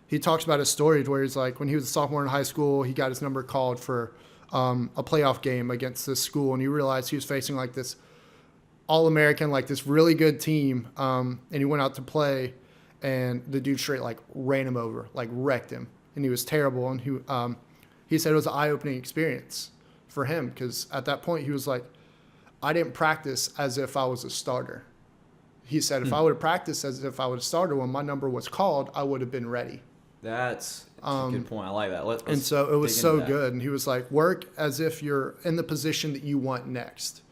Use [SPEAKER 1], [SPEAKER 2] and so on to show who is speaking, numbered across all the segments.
[SPEAKER 1] he talks about his story where he's like, when he was a sophomore in high school, he got his number called for a playoff game against this school, and he realized he was facing like this All-American, like this really good team, and he went out to play, and the dude straight like ran him over, like wrecked him, and he was terrible. And he said it was an eye-opening experience for him because at that point he was like, I didn't practice as if I was a starter. He said if I would have practiced as if I was a starter when my number was called, I would have been ready.
[SPEAKER 2] That's a good point. I like that. Let's
[SPEAKER 1] and so it was so good. And he was like, work as if you're in the position that you want next.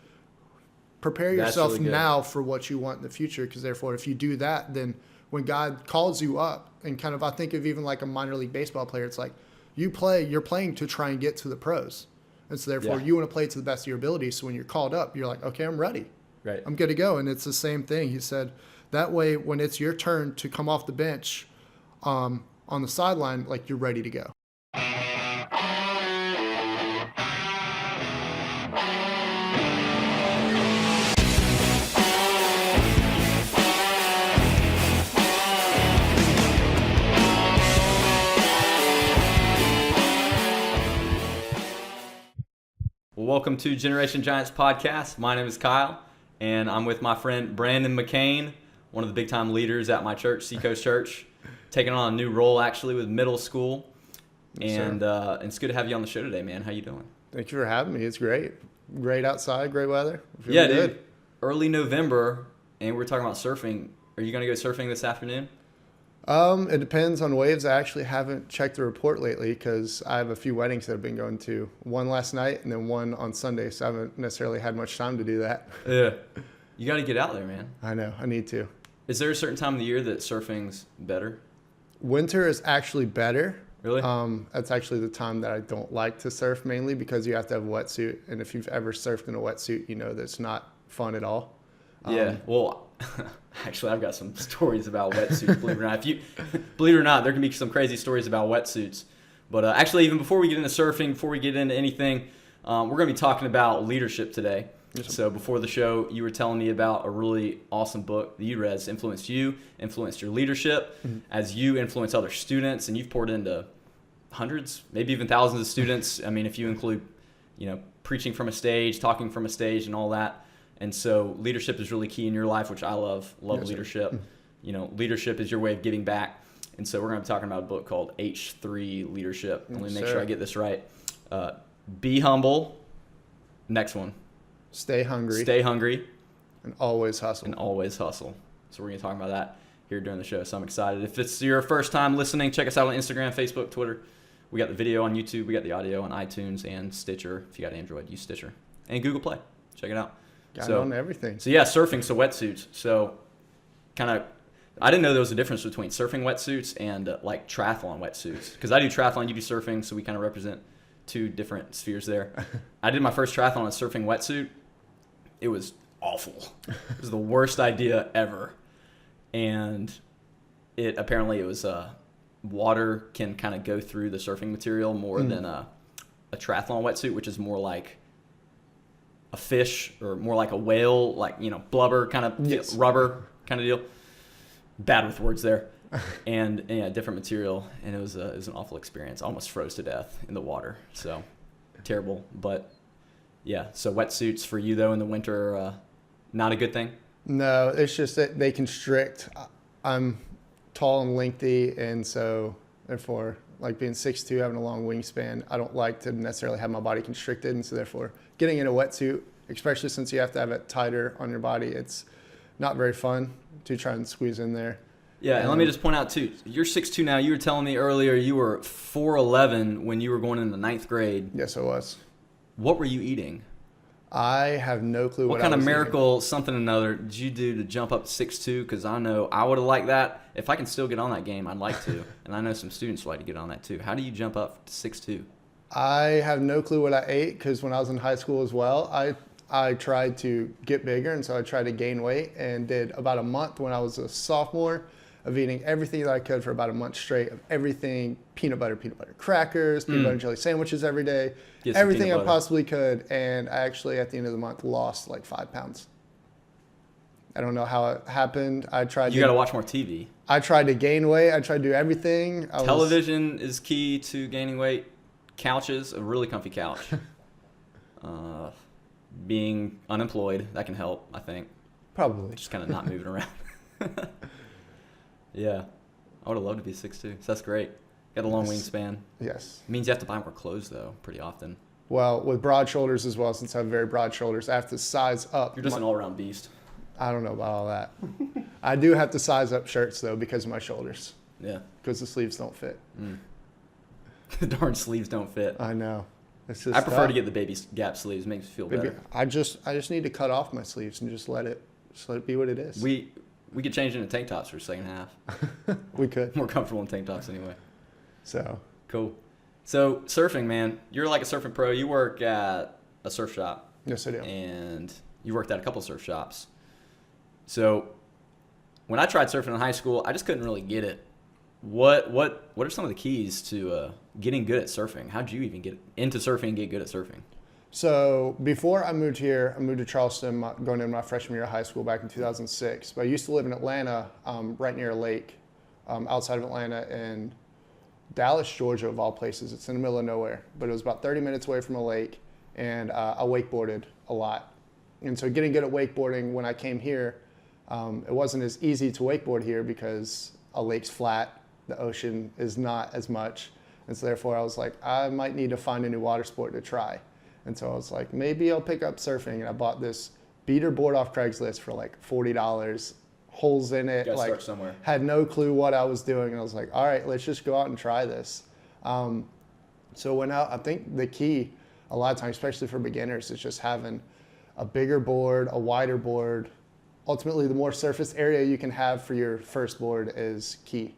[SPEAKER 1] Prepare yourself really now for what you want in the future, because therefore if you do that, then when God calls you up, and kind of I think of even like a minor league baseball player, it's like you're playing to try and get to the pros. And so therefore you want to play to the best of your ability. So when you're called up, you're like, okay, I'm ready.
[SPEAKER 2] Right.
[SPEAKER 1] I'm good to go. And it's the same thing. He said that way when it's your turn to come off the bench on the sideline, like you're ready to go.
[SPEAKER 2] Well, welcome to Generation Giants podcast. My name is Kyle, and I'm with my friend Brandon McCain, one of the big-time leaders at my church, Seacoast Church, taking on a new role actually with middle school. And it's good to have you on the show today, man. How you doing?
[SPEAKER 1] Thank you for having me. It's great. Great outside, great weather.
[SPEAKER 2] Yeah, good. Dude. Early November, and we're talking about surfing. Are you going to go surfing this afternoon?
[SPEAKER 1] It depends on waves. I actually haven't checked the report lately because I have a few weddings that I've been going to. One last night and then one on Sunday, so I haven't necessarily had much time to do that.
[SPEAKER 2] Yeah. You got to get out there, man.
[SPEAKER 1] I know. I need to.
[SPEAKER 2] Is there a certain time of the year that surfing's better?
[SPEAKER 1] Winter is actually better.
[SPEAKER 2] Really?
[SPEAKER 1] That's actually the time that I don't like to surf, mainly because you have to have a wetsuit. And if you've ever surfed in a wetsuit, you know that it's not fun at all.
[SPEAKER 2] Yeah. Well, actually, I've got some stories about wetsuits, believe it or not. Believe it or not, there can be some crazy stories about wetsuits. But actually, even before we get into surfing, before we get into anything, we're going to be talking about leadership today. So before the show, you were telling me about a really awesome book that you read that's influenced you, influenced your leadership, as you influence other students, and you've poured into hundreds, maybe even thousands of students. I mean, if you include, preaching from a stage, talking from a stage, and all that. And so leadership is really key in your life, which I love yes, leadership. Sir. Leadership is your way of giving back. And so we're going to be talking about a book called H3 Leadership. Let me make sure I get this right. Be humble. Next one.
[SPEAKER 1] Stay hungry.
[SPEAKER 2] Stay hungry.
[SPEAKER 1] And always hustle.
[SPEAKER 2] And always hustle. So we're going to talk about that here during the show. So I'm excited. If it's your first time listening, check us out on Instagram, Facebook, Twitter. We got the video on YouTube. We got the audio on iTunes and Stitcher. If you got Android, use Stitcher. And Google Play. Check it out.
[SPEAKER 1] Got it on everything.
[SPEAKER 2] So yeah, surfing, so wetsuits. So I didn't know there was a difference between surfing wetsuits and like triathlon wetsuits. Because I do triathlon, you do surfing, so we kind of represent two different spheres there. I did my first triathlon in a surfing wetsuit. It was awful. It was the worst idea ever. And it was water can kind of go through the surfing material more than a triathlon wetsuit, which is more like a fish or more like a whale, like, blubber kind of rubber kind of deal. Bad with words there. And yeah, different material. And it was an awful experience. I almost froze to death in the water. So terrible. But yeah, so wetsuits for you though in the winter are not a good thing?
[SPEAKER 1] No, it's just that they constrict. I'm tall and lengthy, and so therefore, like being 6'2", having a long wingspan, I don't like to necessarily have my body constricted, and so therefore getting in a wetsuit, especially since you have to have it tighter on your body, it's not very fun to try and squeeze in there.
[SPEAKER 2] Yeah, and let me just point out too, you're 6'2" now. You were telling me earlier you were 4'11" when you were going into ninth grade.
[SPEAKER 1] Yes, I was.
[SPEAKER 2] What were you eating?
[SPEAKER 1] I have no clue
[SPEAKER 2] what kind of miracle, something or another, did you do to jump up to 6'2"? Because I know I would have liked that. If I can still get on that game, I'd like to. And I know some students would like to get on that too. How do you jump up to 6'2"?
[SPEAKER 1] I have no clue what I ate because when I was in high school as well, I tried to get bigger, and so I tried to gain weight and did about a month when I was a sophomore of eating everything that I could for about a month straight of everything, peanut butter crackers, peanut butter and jelly sandwiches every day, everything I possibly could. And I actually, at the end of the month, lost like 5 pounds. I don't know how it happened. I tried.
[SPEAKER 2] You got to watch more TV.
[SPEAKER 1] I tried to gain weight. I tried to do everything.
[SPEAKER 2] Television is key to gaining weight. Couches, a really comfy couch. Being unemployed, that can help, I think.
[SPEAKER 1] Probably.
[SPEAKER 2] Just kind of not moving around. Yeah. I would have loved to be 6'2". So that's great. Got a long wingspan.
[SPEAKER 1] Yes.
[SPEAKER 2] It means you have to buy more clothes, though, pretty often.
[SPEAKER 1] Well, with broad shoulders as well, since I have very broad shoulders, I have to size up.
[SPEAKER 2] You're just an all-around beast.
[SPEAKER 1] I don't know about all that. I do have to size up shirts, though, because of my shoulders.
[SPEAKER 2] Yeah.
[SPEAKER 1] Because the sleeves don't fit.
[SPEAKER 2] The darn sleeves don't fit.
[SPEAKER 1] I know. It's just
[SPEAKER 2] I prefer
[SPEAKER 1] tough.
[SPEAKER 2] to get the baby gap sleeves. It makes me feel
[SPEAKER 1] Maybe
[SPEAKER 2] better.
[SPEAKER 1] I just need to cut off my sleeves and just let it be what it is.
[SPEAKER 2] We could change into tank tops for the second half.
[SPEAKER 1] We could.
[SPEAKER 2] More comfortable in tank tops anyway.
[SPEAKER 1] So
[SPEAKER 2] Cool. So surfing, man, you're like a surfing pro. You work at a surf shop.
[SPEAKER 1] yes, I do.
[SPEAKER 2] And you worked at a couple surf shops. So when I tried surfing in high school, I just couldn't really get it. What are some of the keys to getting good at surfing? How'd you even get into surfing and get good at surfing?
[SPEAKER 1] So before I moved here, I moved to Charleston going into my freshman year of high school back in 2006. But I used to live in Atlanta, right near a lake, outside of Atlanta in Dallas, Georgia, of all places. It's in the middle of nowhere, but it was about 30 minutes away from a lake, and I wakeboarded a lot. And so getting good at wakeboarding when I came here, it wasn't as easy to wakeboard here because a lake's flat, the ocean is not as much. And so therefore I was like, I might need to find a new water sport to try. And so I was like, maybe I'll pick up surfing. And I bought this beater board off Craigslist for like $40, holes in it.
[SPEAKER 2] Gotta
[SPEAKER 1] like,
[SPEAKER 2] start somewhere.
[SPEAKER 1] had no clue what I was doing. And I was like, all right, let's just go out and try this. So when I think the key a lot of times, especially for beginners, is just having a bigger board, a wider board. Ultimately, the more surface area you can have for your first board is key.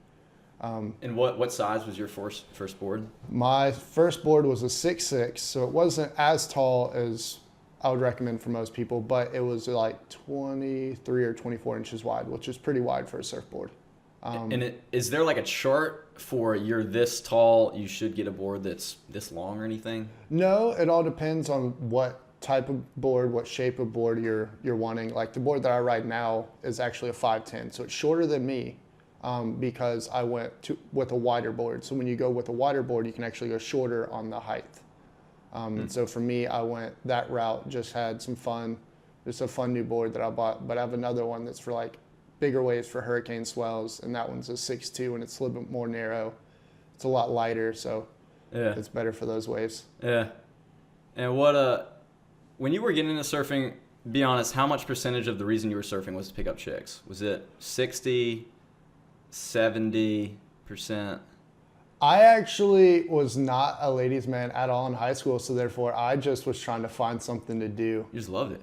[SPEAKER 2] And what size was your first board?
[SPEAKER 1] My first board was a 6'6", so it wasn't as tall as I would recommend for most people, but it was like 23 or 24 inches wide, which is pretty wide for a surfboard.
[SPEAKER 2] Is there like a chart for you're this tall, you should get a board that's this long or anything?
[SPEAKER 1] No, it all depends on what type of board, what shape of board you're wanting. Like the board that I ride now is actually a 5'10", so it's shorter than me. Because I went with a wider board. So when you go with a wider board, you can actually go shorter on the height. And so for me, I went that route, just had some fun. It's a fun new board that I bought, but I have another one that's for like bigger waves for hurricane swells, and that one's a 6'2", and it's a little bit more narrow. It's a lot lighter, so
[SPEAKER 2] Yeah.
[SPEAKER 1] it's better for those waves.
[SPEAKER 2] Yeah. And when you were getting into surfing, be honest, how much percentage of the reason you were surfing was to pick up chicks? Was it 60, 70%?
[SPEAKER 1] I actually was not a ladies' man at all in high school, so therefore I just was trying to find something to do.
[SPEAKER 2] You just loved it.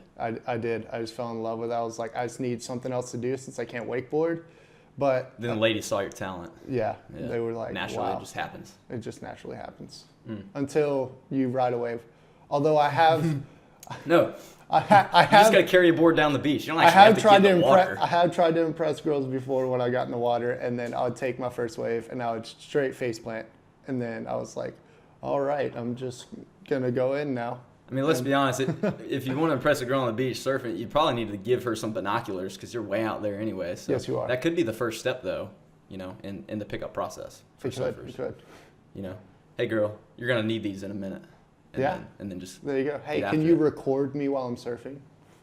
[SPEAKER 1] I did. I just fell in love with it. I was like, I just need something else to do since I can't wakeboard. But
[SPEAKER 2] Then the ladies saw your talent.
[SPEAKER 1] yeah, they were like,
[SPEAKER 2] Naturally,
[SPEAKER 1] wow.
[SPEAKER 2] it just happens.
[SPEAKER 1] It just naturally happens until you ride a wave. Although I have,
[SPEAKER 2] No,
[SPEAKER 1] I
[SPEAKER 2] you just
[SPEAKER 1] have,
[SPEAKER 2] got to carry a board down the beach. You don't
[SPEAKER 1] I
[SPEAKER 2] actually
[SPEAKER 1] have
[SPEAKER 2] have
[SPEAKER 1] tried
[SPEAKER 2] to
[SPEAKER 1] to
[SPEAKER 2] get in the
[SPEAKER 1] impress.
[SPEAKER 2] water.
[SPEAKER 1] I have tried to impress girls before when I got in the water, and then I would take my first wave and I would straight face plant, and then I was like, all right, I'm just gonna go in now.
[SPEAKER 2] I mean, let's be honest. If you want to impress a girl on the beach surfing, you probably need to give her some binoculars because you're way out there anyway. So
[SPEAKER 1] Yes, you are.
[SPEAKER 2] That could be the first step, though, in the pickup process for
[SPEAKER 1] You
[SPEAKER 2] surfers.
[SPEAKER 1] could.
[SPEAKER 2] Hey, girl, you're going to need these in a minute.
[SPEAKER 1] Yeah.
[SPEAKER 2] And then just,
[SPEAKER 1] There you go. Hey,
[SPEAKER 2] Get
[SPEAKER 1] can
[SPEAKER 2] after
[SPEAKER 1] you
[SPEAKER 2] it.
[SPEAKER 1] record me while I'm surfing?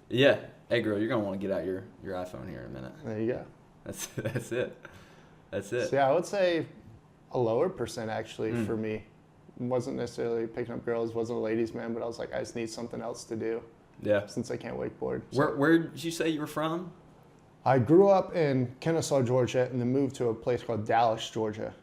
[SPEAKER 2] yeah. Hey, girl, you're going to want to get out your iPhone here in a minute.
[SPEAKER 1] There you go.
[SPEAKER 2] That's it. That's it.
[SPEAKER 1] So yeah, I would say a lower percent actually
[SPEAKER 2] Mm.
[SPEAKER 1] for me. Wasn't necessarily picking up girls, wasn't a ladies' man, but I was like, I just need something else to do
[SPEAKER 2] Yeah.
[SPEAKER 1] since I can't wakeboard. So
[SPEAKER 2] Where did you say you were from?
[SPEAKER 1] I grew up in Kennesaw, Georgia, and then moved to a place called Dallas, Georgia.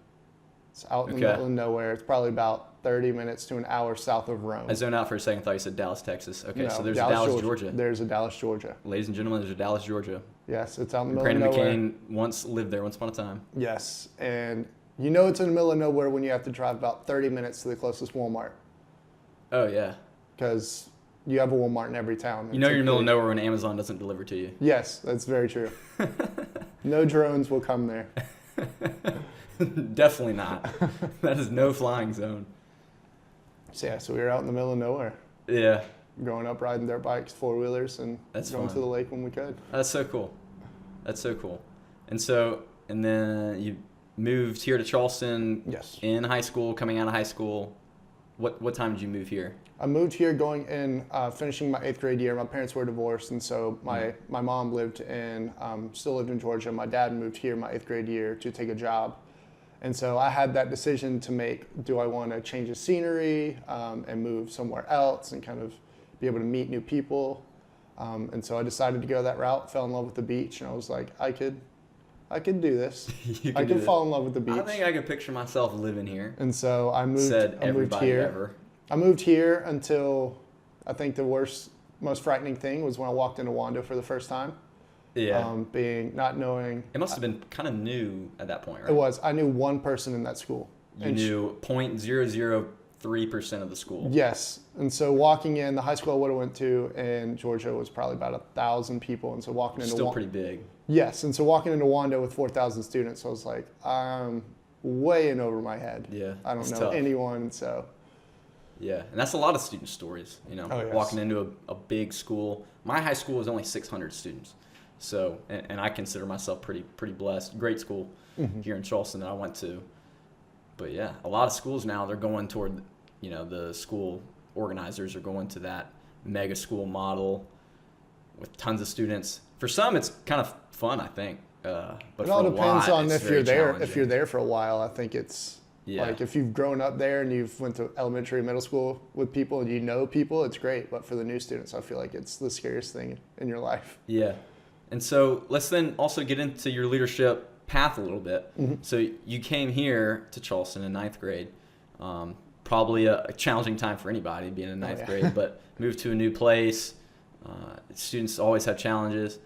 [SPEAKER 1] It's out in the
[SPEAKER 2] Okay.
[SPEAKER 1] middle of nowhere. It's probably about 30 minutes to an hour south of Rome.
[SPEAKER 2] I zoned out for a second. Thought you said Dallas, Texas. Okay,
[SPEAKER 1] No,
[SPEAKER 2] so there's Dallas, Georgia.
[SPEAKER 1] There's a Dallas, Georgia.
[SPEAKER 2] Ladies and gentlemen, there's a Dallas, Georgia.
[SPEAKER 1] Yes, it's out in the middle
[SPEAKER 2] Brandon
[SPEAKER 1] of nowhere.
[SPEAKER 2] McCain once lived there once upon a time.
[SPEAKER 1] Yes, and you know it's in the middle of nowhere when you have to drive about 30 minutes to the closest Walmart
[SPEAKER 2] Oh, yeah.
[SPEAKER 1] because you have a Walmart in every town.
[SPEAKER 2] You know you're in the middle of
[SPEAKER 1] Typically-
[SPEAKER 2] nowhere when Amazon doesn't deliver to you.
[SPEAKER 1] Yes, that's very true. No drones will come there.
[SPEAKER 2] Definitely not. That is no flying zone.
[SPEAKER 1] So yeah, so we were out in the middle of nowhere,
[SPEAKER 2] Yeah,
[SPEAKER 1] growing up riding dirt bikes, four-wheelers, and
[SPEAKER 2] That's
[SPEAKER 1] going
[SPEAKER 2] fun.
[SPEAKER 1] to the lake when we could.
[SPEAKER 2] that's so cool. That's so cool. And so and then you moved here to Charleston.
[SPEAKER 1] Yes.
[SPEAKER 2] In high school, coming out of high school. What time did you move here?
[SPEAKER 1] I moved here going in, finishing my 8th grade year. My parents were divorced, and so my mom still lived in Georgia. My dad moved here my 8th grade year to take a job. And so I had that decision to make. Do I want to change the scenery and move somewhere else and kind of be able to meet new people? And so I decided to go that route, fell in love with the beach, and I was like, I could do this. I could fall in love with the beach.
[SPEAKER 2] I think I could picture myself living here.
[SPEAKER 1] And so I moved.
[SPEAKER 2] Said everybody
[SPEAKER 1] here.
[SPEAKER 2] ever.
[SPEAKER 1] I moved here until I think the most frightening thing was when I walked into Wando for the first time.
[SPEAKER 2] Yeah.
[SPEAKER 1] Not knowing.
[SPEAKER 2] It must have been kind of new at that point, right?
[SPEAKER 1] It was. I knew one person in that school.
[SPEAKER 2] You knew 0.003% of the school.
[SPEAKER 1] Yes. And so walking in, the high school I would have went to in Georgia was probably about 1,000 people. And so walking into
[SPEAKER 2] Still pretty big.
[SPEAKER 1] Yes. And so walking into Wando with 4,000 students, I was like, I'm way in over my head.
[SPEAKER 2] Yeah.
[SPEAKER 1] I don't know
[SPEAKER 2] tough.
[SPEAKER 1] anyone. And so.
[SPEAKER 2] Yeah, and that's a lot of student stories,
[SPEAKER 1] Oh, yes.
[SPEAKER 2] Walking into a big school. My high school was only 600 students, so and I consider myself pretty blessed. Great school here in Charleston that I went to. But yeah, a lot of schools now, they're going toward, the school organizers are going to that mega school model with tons of students. For some, it's kind of fun, I think. But
[SPEAKER 1] it all depends on if you're there.
[SPEAKER 2] challenging.
[SPEAKER 1] If you're there for a while, I think it's.
[SPEAKER 2] Yeah.
[SPEAKER 1] Like if you've grown up there and you've went to elementary, middle school with people and you know people, it's great. But for the new students, I feel like it's the scariest thing in your life.
[SPEAKER 2] Yeah. And so let's then also get into your leadership path a little bit. So you came here to Charleston in 9th grade. Probably a challenging time for anybody being in 9th grade, but moved to a new place. Students always have challenges.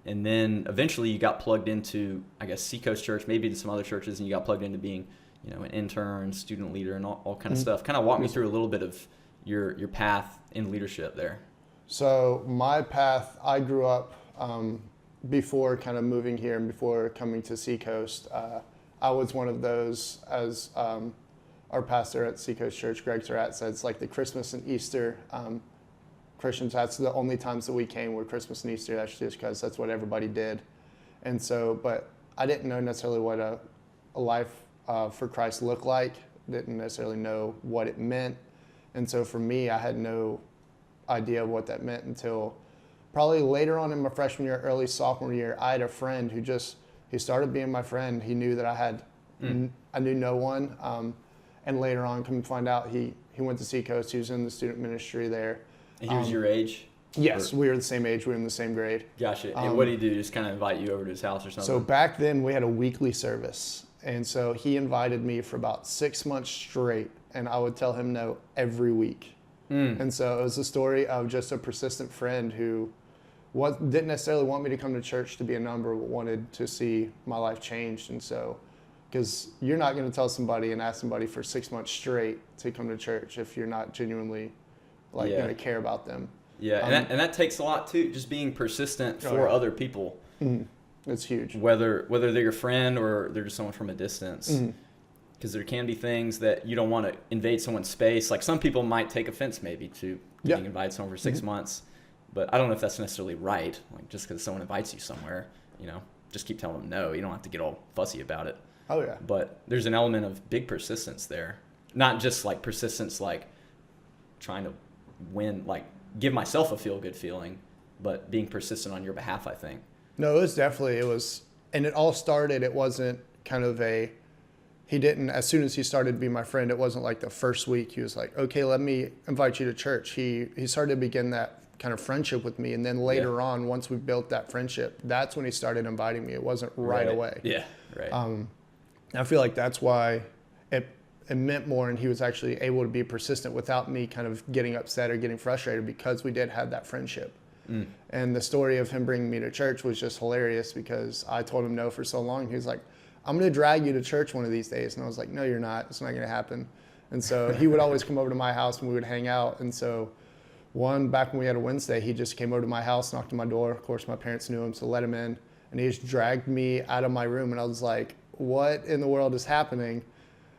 [SPEAKER 2] And then eventually you got plugged into, I guess, Seacoast Church, maybe to some other churches, and you got plugged into being, an intern, student leader, and all kind of stuff. Kind of walk me through a little bit of your path in leadership there.
[SPEAKER 1] So my path, I grew up before kind of moving here and before coming to Seacoast. I was one of those, as our pastor at Seacoast Church, Greg Surratt, said, it's like the Christmas and Easter Christians. That's the only times that we came were Christmas and Easter. That's just because that's what everybody did. And so, but I didn't know necessarily what a life for Christ looked like. Didn't necessarily know what it meant. And so for me, I had no idea of what that meant until probably later on in my freshman year, early sophomore year. I had a friend who he started being my friend. He knew that I knew no one. And later on, come to find out, he went to Seacoast. He was in the student ministry there.
[SPEAKER 2] And he was your age?
[SPEAKER 1] Yes, we were the same age. We were in the same grade.
[SPEAKER 2] Gotcha. And what did he do? Just kind of invite you over to his house or something?
[SPEAKER 1] So back then, we had a weekly service. And so he invited me for about 6 months straight. And I would tell him no every week. And so it was a story of just a persistent friend who didn't necessarily want me to come to church to be a number, but wanted to see my life changed. And so, because you're not going to tell somebody and ask somebody for 6 months straight to come to church if you're not genuinely going to care about them.
[SPEAKER 2] Yeah, and that takes a lot too, just being persistent for other people.
[SPEAKER 1] It's huge.
[SPEAKER 2] Whether they're your friend or they're just someone from a distance. Because there can be things that you don't want to invade someone's space. Like some people might take offense maybe to being invited somewhere for 6 months. But I don't know if that's necessarily right. Like just because someone invites you somewhere, just keep telling them no. You don't have to get all fussy about it.
[SPEAKER 1] Oh, yeah.
[SPEAKER 2] But there's an element of big persistence there. Not just like persistence like trying to win, like give myself a feel-good feeling, but being persistent on your behalf, I think.
[SPEAKER 1] No, and it all started, it wasn't kind of he didn't, as soon as he started to be my friend, it wasn't like the first week he was like, okay, let me invite you to church. He started to begin that kind of friendship with me. And then later on, once we built that friendship, that's when he started inviting me. It wasn't right away.
[SPEAKER 2] Yeah, right.
[SPEAKER 1] I feel like that's why it meant more, and he was actually able to be persistent without me kind of getting upset or getting frustrated because we did have that friendship. And the story of him bringing me to church was just hilarious because I told him no for so long. He was like, I'm going to drag you to church one of these days. And I was like, no, you're not. It's not going to happen. And so he would always come over to my house and we would hang out. And so back when we had a Wednesday, he just came over to my house, knocked on my door. Of course, my parents knew him, so let him in. And he just dragged me out of my room. And I was like, what in the world is happening?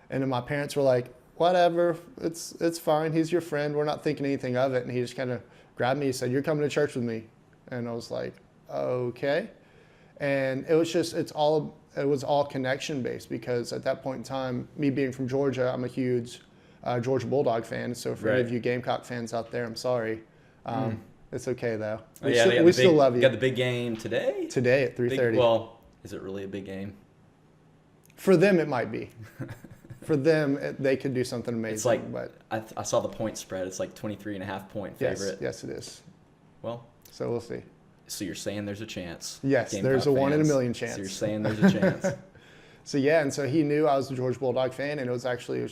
[SPEAKER 1] And then my parents were like, whatever, it's fine. He's your friend. We're not thinking anything of it. And he just kind of grabbed me. He said, you're coming to church with me. And I was like, okay. And it was all connection based, because at that point in time, me being from Georgia, I'm a huge Georgia Bulldog fan. So for any of you Gamecock fans out there, I'm sorry. It's okay though. We still love you.
[SPEAKER 2] You got the big game today?
[SPEAKER 1] Today at 3:30.
[SPEAKER 2] Well, is it really a big game?
[SPEAKER 1] For them, it might be. For them, they could do something amazing.
[SPEAKER 2] It's like,
[SPEAKER 1] but
[SPEAKER 2] I saw the point spread. It's like 23.5 point favorite.
[SPEAKER 1] Yes, it is.
[SPEAKER 2] Well,
[SPEAKER 1] so we'll see.
[SPEAKER 2] So you're saying there's a chance?
[SPEAKER 1] Yes,
[SPEAKER 2] Gamecock
[SPEAKER 1] there's a 1 in a
[SPEAKER 2] fans.
[SPEAKER 1] million chance.
[SPEAKER 2] So you're saying there's a chance?
[SPEAKER 1] So yeah, and so he knew I was a Georgia Bulldog fan, and it was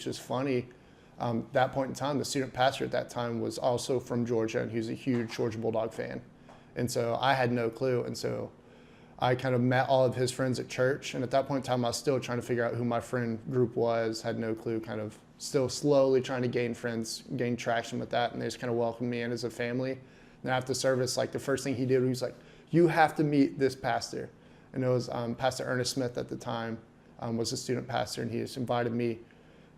[SPEAKER 1] just funny. That point in time, the student pastor at that time was also from Georgia, and he was a huge Georgia Bulldog fan. And so I had no clue. And so I kind of met all of his friends at church. And at that point in time, I was still trying to figure out who my friend group was, had no clue, kind of still slowly trying to gain friends, gain traction with that. And they just kind of welcomed me in as a family. And after service, like the first thing he did, he was like, "You have to meet this pastor." And it was Pastor Ernest Smith at the time was a student pastor, and he just invited me.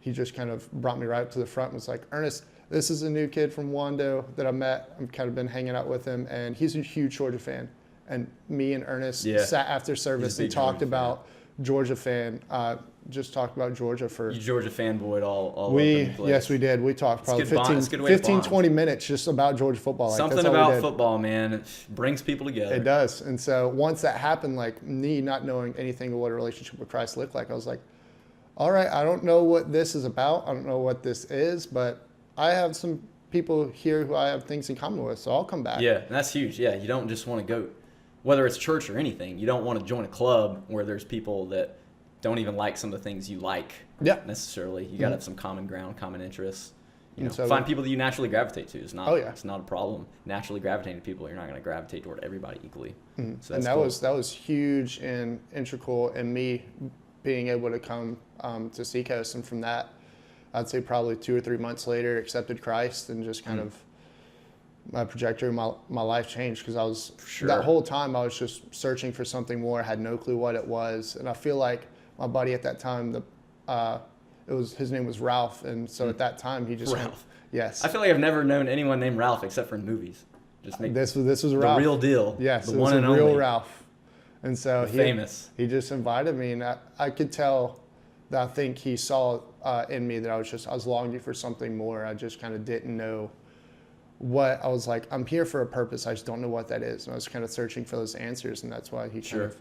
[SPEAKER 1] He just kind of brought me right up to the front and was like, "Ernest, this is a new kid from Wando that I met. I've kind of been hanging out with him, and he's a huge Georgia fan." And me and Ernest sat after service and talked about Georgia fan. Just talked about Georgia for...
[SPEAKER 2] You Georgia fanboyed all over the place.
[SPEAKER 1] Yes, we did. We talked probably 15, 20 minutes just about Georgia football. Like,
[SPEAKER 2] something about football, man. It brings people together.
[SPEAKER 1] It does. And so once that happened, like me not knowing anything of what a relationship with Christ looked like, I was like, all right, I don't know what this is about. I don't know what this is, but I have some people here who I have things in common with, so I'll come back.
[SPEAKER 2] Yeah, and that's huge. Yeah, you don't just want to go, whether it's church or anything, you don't want to join a club where there's people that don't even like some of the things you like necessarily. You got to have some common ground, common interests. You know, so find people that you naturally gravitate to. It's not a problem. Naturally gravitating to people, you're not going to gravitate toward everybody equally. So
[SPEAKER 1] and that was huge and integral in me being able to come to Seacoast, and from that, I'd say probably 2 or 3 months later, accepted Christ, and just kind of my trajectory, my life changed, because I was that whole time I was just searching for something more. I had no clue what it was, and I feel like my buddy at that time, his name was Ralph, and so at that time he just
[SPEAKER 2] Ralph.
[SPEAKER 1] Yes.
[SPEAKER 2] I feel like I've never known anyone named Ralph except for in movies. Just make
[SPEAKER 1] this was Ralph,
[SPEAKER 2] the real deal.
[SPEAKER 1] Yes,
[SPEAKER 2] the
[SPEAKER 1] it
[SPEAKER 2] one
[SPEAKER 1] was
[SPEAKER 2] and
[SPEAKER 1] a real
[SPEAKER 2] only
[SPEAKER 1] Ralph. And so he just invited me, and I could tell that I think he saw in me that I was longing for something more. I just kind of didn't know what. I was like, I'm here for a purpose. I just don't know what that is. And I was kind of searching for those answers, and that's why he kind of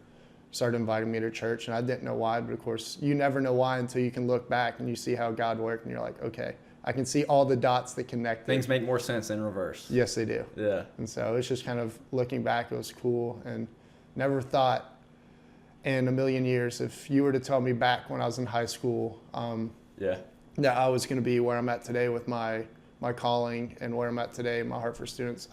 [SPEAKER 1] started inviting me to church. And I didn't know why, but of course, you never know why until you can look back and you see how God worked, and you're like, okay, I can see all the dots that connect.
[SPEAKER 2] Things make more sense in reverse.
[SPEAKER 1] Yes, they do.
[SPEAKER 2] Yeah.
[SPEAKER 1] And so it's just kind of looking back, it was cool, and never thought in a million years, if you were to tell me back when I was in high school, that I was going to be where I'm at today with my calling and where I'm at today, my heart for students,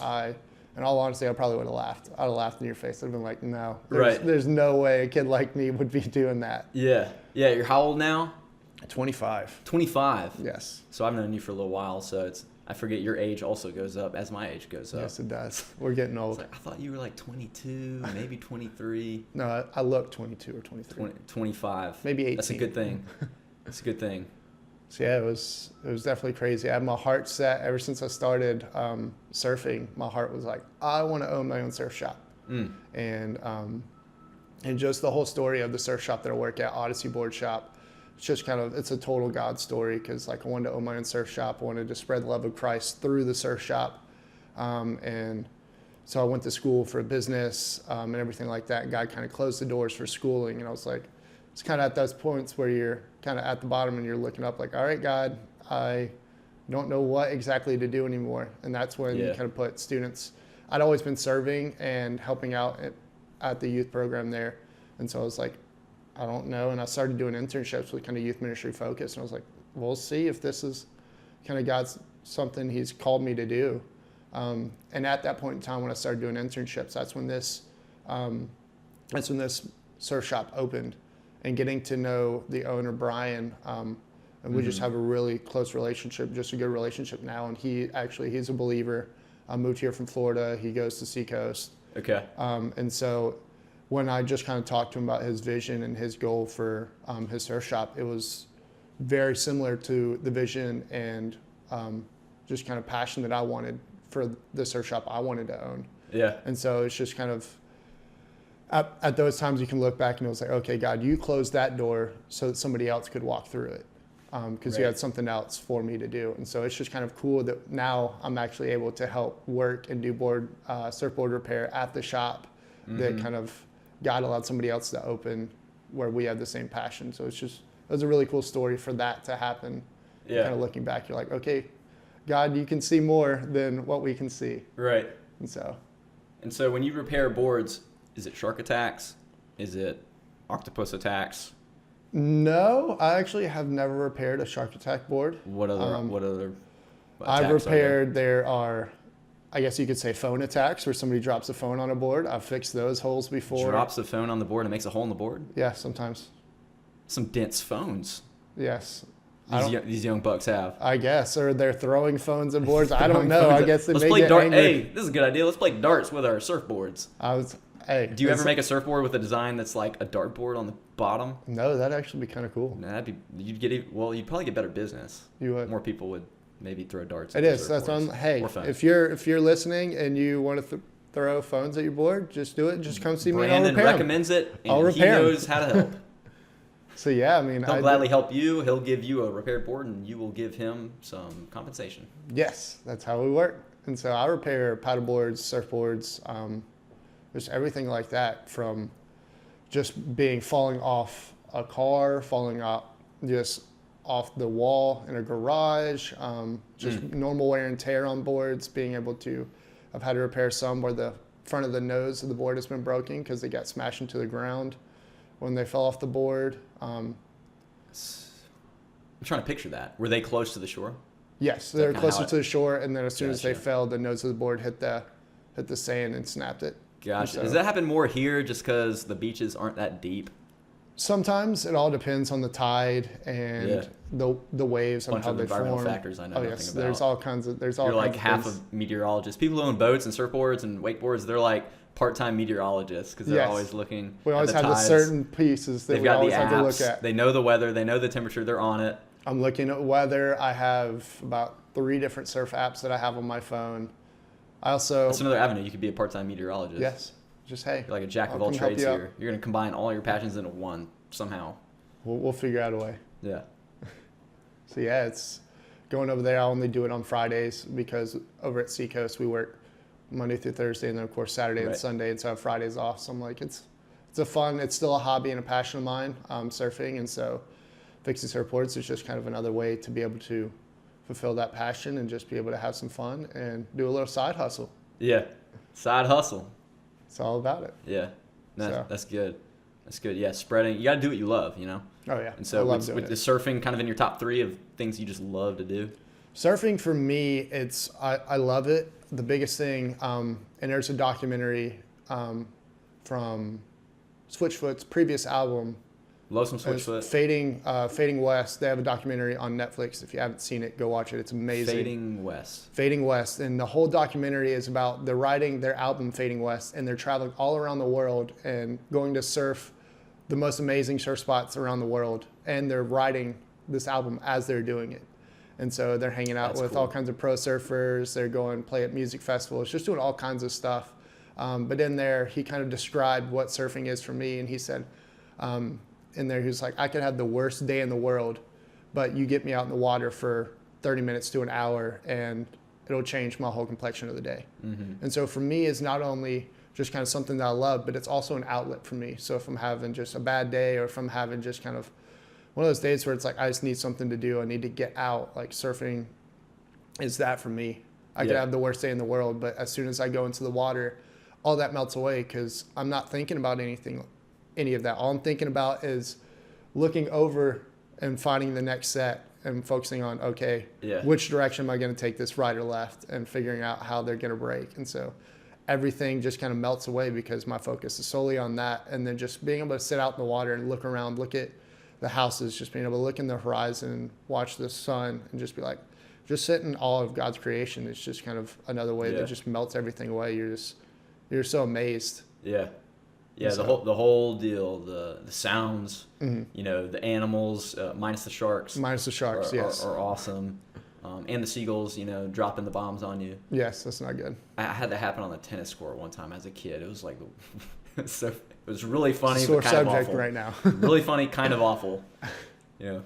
[SPEAKER 1] in all honesty, I probably would have laughed. I'd have laughed in your face. I'd have been like, no, there's no way a kid like me would be doing that.
[SPEAKER 2] Yeah. Yeah. You're how old now?
[SPEAKER 1] 25.
[SPEAKER 2] 25.
[SPEAKER 1] Yes.
[SPEAKER 2] So I've known you for a little while, so I forget your age also goes up as my age goes up.
[SPEAKER 1] Yes, it does. We're getting old.
[SPEAKER 2] I thought you were like 22, maybe 23.
[SPEAKER 1] No, I look 22 or 23.
[SPEAKER 2] 25.
[SPEAKER 1] Maybe 18.
[SPEAKER 2] That's a good thing. That's a good thing.
[SPEAKER 1] So yeah, it was definitely crazy. I had my heart set ever since I started surfing. My heart was like, I want to own my own surf shop. And just the whole story of the surf shop that I work at, Odyssey Board Shop, it's just it's a total God story, because like I wanted to own my own surf shop. I wanted to spread the love of Christ through the surf shop. And so I went to school for business and everything like that. God kind of closed the doors for schooling, and I was like, it's kind of at those points where you're kind of at the bottom and you're looking up like, all right, God, I don't know what exactly to do anymore. And that's when you kind of put students. I'd always been serving and helping out at the youth program there. And so I was like, I don't know. And I started doing internships with kind of youth ministry focus. And I was like, we'll see if this is kind of God's something he's called me to do. And at that point in time, when I started doing internships, that's when this surf shop opened. And getting to know the owner, Brian, and we just have a really close relationship, just a good relationship now. And he's a believer. I moved here from Florida. He goes to Seacoast.
[SPEAKER 2] Okay.
[SPEAKER 1] And so when I just kind of talked to him about his vision and his goal for his surf shop, it was very similar to the vision and just kind of passion that I wanted for the surf shop I wanted to own.
[SPEAKER 2] Yeah.
[SPEAKER 1] And so it's just kind of, at those times you can look back and it was like, okay, God, you closed that door so that somebody else could walk through it. Because you
[SPEAKER 2] Right.
[SPEAKER 1] had something else for me to do. And so it's just kind of cool that now I'm actually able to help work and do surfboard repair at the shop that kind of God allowed somebody else to open where we have the same passion. So it was a really cool story for that to happen.
[SPEAKER 2] Yeah.
[SPEAKER 1] Kind of looking back, you're like, okay, God, you can see more than what we can see.
[SPEAKER 2] Right.
[SPEAKER 1] And so
[SPEAKER 2] when you repair boards, is it shark attacks? Is it octopus attacks?
[SPEAKER 1] no, I actually have never repaired a shark attack board.
[SPEAKER 2] What other
[SPEAKER 1] I've
[SPEAKER 2] attacks are there?
[SPEAKER 1] repaired, there are, I guess you could say, phone attacks where somebody drops a phone on a board. I've fixed those holes before.
[SPEAKER 2] Drops the phone on the board and makes a hole in the board?
[SPEAKER 1] Yeah, sometimes.
[SPEAKER 2] Some dense phones
[SPEAKER 1] Yes.
[SPEAKER 2] these young bucks have.
[SPEAKER 1] I guess, or they're throwing phones at boards. I don't know. I guess they
[SPEAKER 2] Let's
[SPEAKER 1] may
[SPEAKER 2] play
[SPEAKER 1] get
[SPEAKER 2] darts.
[SPEAKER 1] angry.
[SPEAKER 2] Hey, this is a good idea. Let's play darts with our surfboards. Do you ever make a surfboard with a design that's like a dartboard on the bottom?
[SPEAKER 1] No, that'd actually be kind of cool.
[SPEAKER 2] You'd probably get better business.
[SPEAKER 1] You would.
[SPEAKER 2] More people would maybe throw darts.
[SPEAKER 1] It
[SPEAKER 2] at their
[SPEAKER 1] is. That's on.
[SPEAKER 2] surfboards.
[SPEAKER 1] Hey,
[SPEAKER 2] Or phones.
[SPEAKER 1] if you're listening and you want to throw phones at your board, just do it. Just come see me and I'll
[SPEAKER 2] Brandon
[SPEAKER 1] repair 'em.
[SPEAKER 2] recommends it, and
[SPEAKER 1] I'll
[SPEAKER 2] he
[SPEAKER 1] repair 'em.
[SPEAKER 2] knows how to help.
[SPEAKER 1] So yeah, I mean,
[SPEAKER 2] He'll gladly help you. He'll give you a repaired board, and you will give him some compensation.
[SPEAKER 1] Yes, that's how we work. And so I repair paddle boards, surfboards, just everything like that, from just falling off a car, falling off just off the wall in a garage, just normal wear and tear on boards, being able to, I've had to repair some where the front of the nose of the board has been broken because they got smashed into the ground when they fell off the board.
[SPEAKER 2] I'm trying to picture that. Were they close to the shore?
[SPEAKER 1] Yes, they were
[SPEAKER 2] kinda
[SPEAKER 1] closer
[SPEAKER 2] how it-
[SPEAKER 1] to the shore, and then as soon as they
[SPEAKER 2] Gotcha.
[SPEAKER 1] fell, the nose of the board hit the sand and snapped it.
[SPEAKER 2] Gotcha.
[SPEAKER 1] So-
[SPEAKER 2] Does that happen more here just because the beaches aren't that deep?
[SPEAKER 1] Sometimes it all depends on the tide and
[SPEAKER 2] Yeah.
[SPEAKER 1] the waves and
[SPEAKER 2] Bunch
[SPEAKER 1] how
[SPEAKER 2] of
[SPEAKER 1] they
[SPEAKER 2] environmental
[SPEAKER 1] form.
[SPEAKER 2] factors I know
[SPEAKER 1] Oh
[SPEAKER 2] nothing
[SPEAKER 1] yes,
[SPEAKER 2] about.
[SPEAKER 1] there's all kinds of
[SPEAKER 2] You're like half
[SPEAKER 1] things.
[SPEAKER 2] of meteorologists. People who own boats and surfboards and wakeboards, they're like part-time meteorologists because they're
[SPEAKER 1] Yes.
[SPEAKER 2] always looking.
[SPEAKER 1] We always
[SPEAKER 2] at the
[SPEAKER 1] have the
[SPEAKER 2] tides.
[SPEAKER 1] certain pieces that
[SPEAKER 2] They've
[SPEAKER 1] we
[SPEAKER 2] got the
[SPEAKER 1] always have to look
[SPEAKER 2] apps.
[SPEAKER 1] at.
[SPEAKER 2] They know the weather. They know the temperature. They're on it.
[SPEAKER 1] I'm looking at weather. I have about 3 different surf apps that I have on my phone. I also
[SPEAKER 2] That's another avenue. You could be a part-time meteorologist.
[SPEAKER 1] yes, just hey,
[SPEAKER 2] You're like a jack of
[SPEAKER 1] I'll
[SPEAKER 2] all
[SPEAKER 1] come help
[SPEAKER 2] trades
[SPEAKER 1] you out.
[SPEAKER 2] here. You're gonna combine all your passions into one somehow.
[SPEAKER 1] we'll figure out a way.
[SPEAKER 2] Yeah.
[SPEAKER 1] So yeah, it's going over there. I only do it on Fridays because over at Seacoast we work Monday through Thursday, and then of course Saturday and
[SPEAKER 2] Right.
[SPEAKER 1] Sunday, and so I have Fridays off. So I'm like, it's still a hobby and a passion of mine, surfing, and so fixing surfboards is just kind of another way to be able to fulfill that passion and just be able to have some fun and do a little side hustle.
[SPEAKER 2] Yeah. Side hustle.
[SPEAKER 1] It's all about it.
[SPEAKER 2] Yeah.
[SPEAKER 1] So-
[SPEAKER 2] That's good. That's good. Yeah. Spreading. You got to do what you love, you know?
[SPEAKER 1] Oh yeah,
[SPEAKER 2] And
[SPEAKER 1] I
[SPEAKER 2] so
[SPEAKER 1] love
[SPEAKER 2] with
[SPEAKER 1] doing
[SPEAKER 2] the
[SPEAKER 1] it.
[SPEAKER 2] surfing kind of in your top 3 of things you just love to do.
[SPEAKER 1] Surfing for me, I love it. The biggest thing, and there's a documentary from Switchfoot's previous album,
[SPEAKER 2] Love some
[SPEAKER 1] it's
[SPEAKER 2] Switchfoot.
[SPEAKER 1] Fading West. They have a documentary on Netflix. If you haven't seen it, go watch it. It's amazing. Fading West, and the whole documentary is about they're writing their album Fading West, and they're traveling all around the world and going to surf the most amazing surf spots around the world, and they're writing this album as they're doing it. And so they're hanging out
[SPEAKER 2] That's
[SPEAKER 1] with
[SPEAKER 2] cool.
[SPEAKER 1] all kinds of pro surfers. They're going play at music festivals, just doing all kinds of stuff. But in there, he kind of described what surfing is for me, and he said, in there, he was like, I could have the worst day in the world, but you get me out in the water for 30 minutes to an hour, and it'll change my whole complexion of the day.
[SPEAKER 2] Mm-hmm.
[SPEAKER 1] And so for me, it's not only just kind of something that I love, but it's also an outlet for me. So if I'm having just a bad day, or if I'm having just kind of one of those days where it's like, I just need something to do, I need to get out, like surfing is that for me. I could
[SPEAKER 2] Yeah.
[SPEAKER 1] have the worst day in the world, but as soon as I go into the water, all that melts away because I'm not thinking about any of that. All I'm thinking about is looking over and finding the next set and focusing on, okay,
[SPEAKER 2] Yeah.
[SPEAKER 1] which direction am I going to take this, right or left, and figuring out how they're going to break. And so everything just kind of melts away because my focus is solely on that. And then just being able to sit out in the water and look around, look at the houses, just being able to look in the horizon, watch the sun, and just be like, just sit in awe of God's creation. It's just kind of another way
[SPEAKER 2] Yeah.
[SPEAKER 1] that just melts everything away. You're so amazed.
[SPEAKER 2] Yeah. Yeah,
[SPEAKER 1] So-
[SPEAKER 2] the whole deal, the sounds,
[SPEAKER 1] Mhm.
[SPEAKER 2] you know, the animals, minus the sharks,
[SPEAKER 1] Minus the sharks, yes.
[SPEAKER 2] are awesome, and the seagulls, you know, dropping the bombs on you.
[SPEAKER 1] Yes, that's not good.
[SPEAKER 2] I had that happen on the tennis court one time as a kid. It was like So it was really funny,
[SPEAKER 1] Sore
[SPEAKER 2] but kind of
[SPEAKER 1] subject
[SPEAKER 2] awful.
[SPEAKER 1] right now.
[SPEAKER 2] Really funny, kind of awful. Yeah.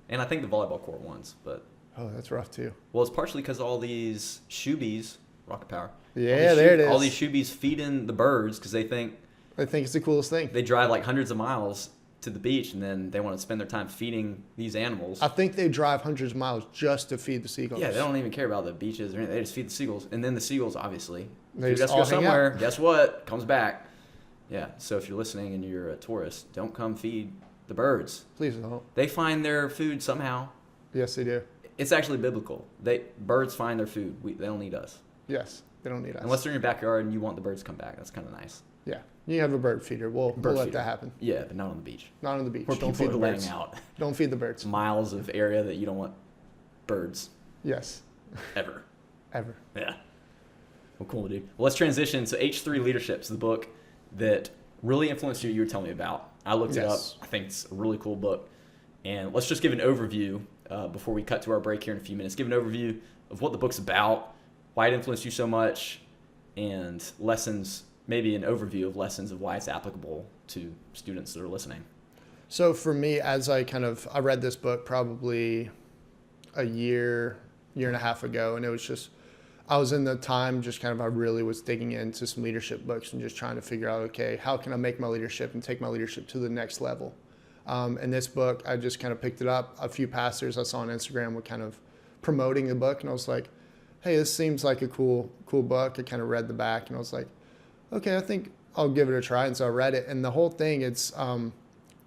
[SPEAKER 2] And I think the volleyball court wins, but
[SPEAKER 1] Oh, that's rough too.
[SPEAKER 2] well, it's partially because all these shoebies, Rocket Power.
[SPEAKER 1] Yeah, there it is.
[SPEAKER 2] All these shoebies feeding the birds because they think
[SPEAKER 1] I think it's the coolest thing.
[SPEAKER 2] they drive like hundreds of miles to the beach and then they want to spend their time feeding these animals.
[SPEAKER 1] I think they drive hundreds of miles just to feed the seagulls.
[SPEAKER 2] Yeah, they don't even care about the beaches or anything. They just feed the seagulls. And then the seagulls, obviously,
[SPEAKER 1] They
[SPEAKER 2] food
[SPEAKER 1] just
[SPEAKER 2] has to go
[SPEAKER 1] all hang out.
[SPEAKER 2] somewhere. Guess what? Comes back. Yeah, so if you're listening and you're a tourist, don't come feed the birds.
[SPEAKER 1] Please don't.
[SPEAKER 2] They find their food somehow.
[SPEAKER 1] Yes, they do.
[SPEAKER 2] It's actually biblical. Birds find their food. They don't need us.
[SPEAKER 1] Yes, they don't need us.
[SPEAKER 2] Unless they're in your backyard and you want the birds to come back. That's kind of nice.
[SPEAKER 1] Yeah, you have a bird feeder. We'll let
[SPEAKER 2] feeder.
[SPEAKER 1] that happen.
[SPEAKER 2] Yeah, but not on the beach.
[SPEAKER 1] Not on the beach.
[SPEAKER 2] Where
[SPEAKER 1] Don't
[SPEAKER 2] people
[SPEAKER 1] feed
[SPEAKER 2] are
[SPEAKER 1] the
[SPEAKER 2] laying
[SPEAKER 1] birds.
[SPEAKER 2] out
[SPEAKER 1] Don't feed the birds.
[SPEAKER 2] miles of area that you don't want birds
[SPEAKER 1] Yes,
[SPEAKER 2] ever.
[SPEAKER 1] ever.
[SPEAKER 2] Yeah. Well, cool, dude. Well, let's transition. So H3 Leadership's the book that really influenced you were telling me about. I looked it up.
[SPEAKER 1] Yes.
[SPEAKER 2] I think it's a really cool book. And let's just give an overview before we cut to our break here in a few minutes. Give an overview of what the book's about, why it influenced you so much, and lessons, maybe an overview of lessons of why it's applicable to students that are listening.
[SPEAKER 1] So for me, as I read this book probably a year and a half ago, and it was just, I was in the time just I really was digging into some leadership books and just trying to figure out, okay, how can I make my leadership and take my leadership to the next level? And this book, I just picked it up. A few pastors I saw on Instagram were promoting the book, and I was like, hey, this seems like a cool book. I read the back, and I was like, okay, I think I'll give it a try. And so I read it, and the whole thing, it's, if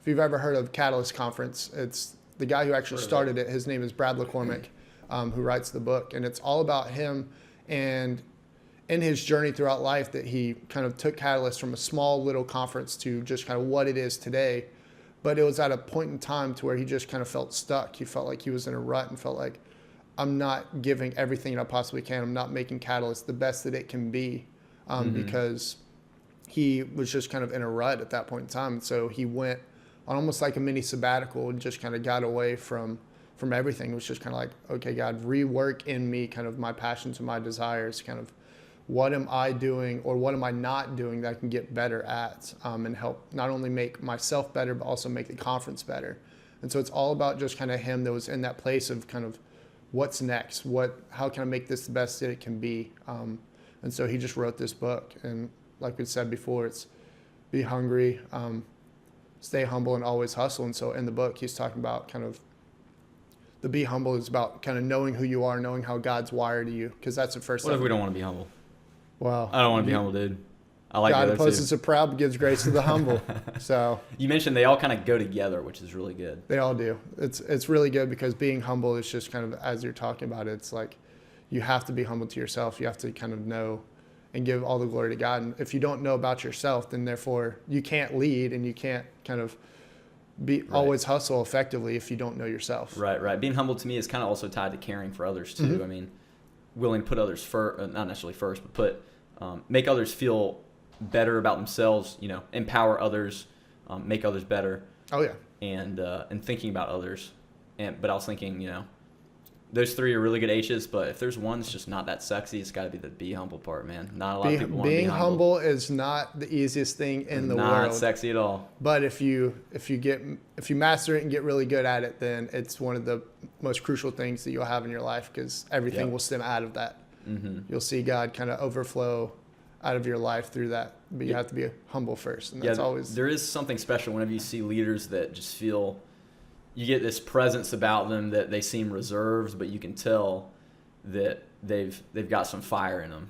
[SPEAKER 1] you've ever heard of Catalyst Conference, it's the guy who actually started it. His name is Brad Lomenick, who writes the book, and it's all about him and in his journey throughout life that he took Catalyst from a small little conference to just what it is today. But it was at a point in time to where he just felt stuck. He felt like he was in a rut and felt like, I'm not giving everything that I possibly can. I'm not making Catalyst the best that it can be, because he was just in a rut at that point in time. And so he went on almost like a mini sabbatical and just got away from everything. It was just like, okay, God, rework in me my passions and my desires, what am I doing or what am I not doing that I can get better at, and help not only make myself better, but also make the conference better. And so it's all about just him that was in that place of what's next, how can I make this the best that it can be. And so he just wrote this book. And like we said before, it's be hungry, stay humble, and always hustle. And so in the book, he's talking about the be humble is about knowing who you are, knowing how God's wired you, because that's the first
[SPEAKER 2] What
[SPEAKER 1] thing.
[SPEAKER 2] if we don't want to be humble?
[SPEAKER 1] Well,
[SPEAKER 2] I don't want to be humble, dude. I like
[SPEAKER 1] God
[SPEAKER 2] that
[SPEAKER 1] opposes
[SPEAKER 2] too.
[SPEAKER 1] the proud, but gives grace to the humble. So
[SPEAKER 2] You mentioned they all go together, which is really good.
[SPEAKER 1] they all do. It's really good because being humble is just as you're talking about it, it's like you have to be humble to yourself. You have to know and give all the glory to God. And if you don't know about yourself, then therefore you can't lead and you can't be always hustle effectively if you don't know yourself.
[SPEAKER 2] Right. Being humble to me is also tied to caring for others too. I mean, willing to put others first, not necessarily first, but make others feel better about themselves. Empower others, make others better.
[SPEAKER 1] Oh yeah.
[SPEAKER 2] And thinking about others, but I was thinking, those three are really good H's. But if there's one that's just not that sexy, it's got to be the be humble part, man. Not a lot of people want to be
[SPEAKER 1] Being
[SPEAKER 2] humble.
[SPEAKER 1] humble is not the easiest thing in the
[SPEAKER 2] not
[SPEAKER 1] world.
[SPEAKER 2] sexy at all.
[SPEAKER 1] But if you master it and get really good at it, then it's one of the most crucial things that you'll have in your life, because everything will stem out of that.
[SPEAKER 2] Mm-hmm.
[SPEAKER 1] You'll see God overflow out of your life through that, but you have to be humble first, and that's always.
[SPEAKER 2] There is something special whenever you see leaders that just feel you get this presence about them that they seem reserved, but you can tell that they've got some fire in them,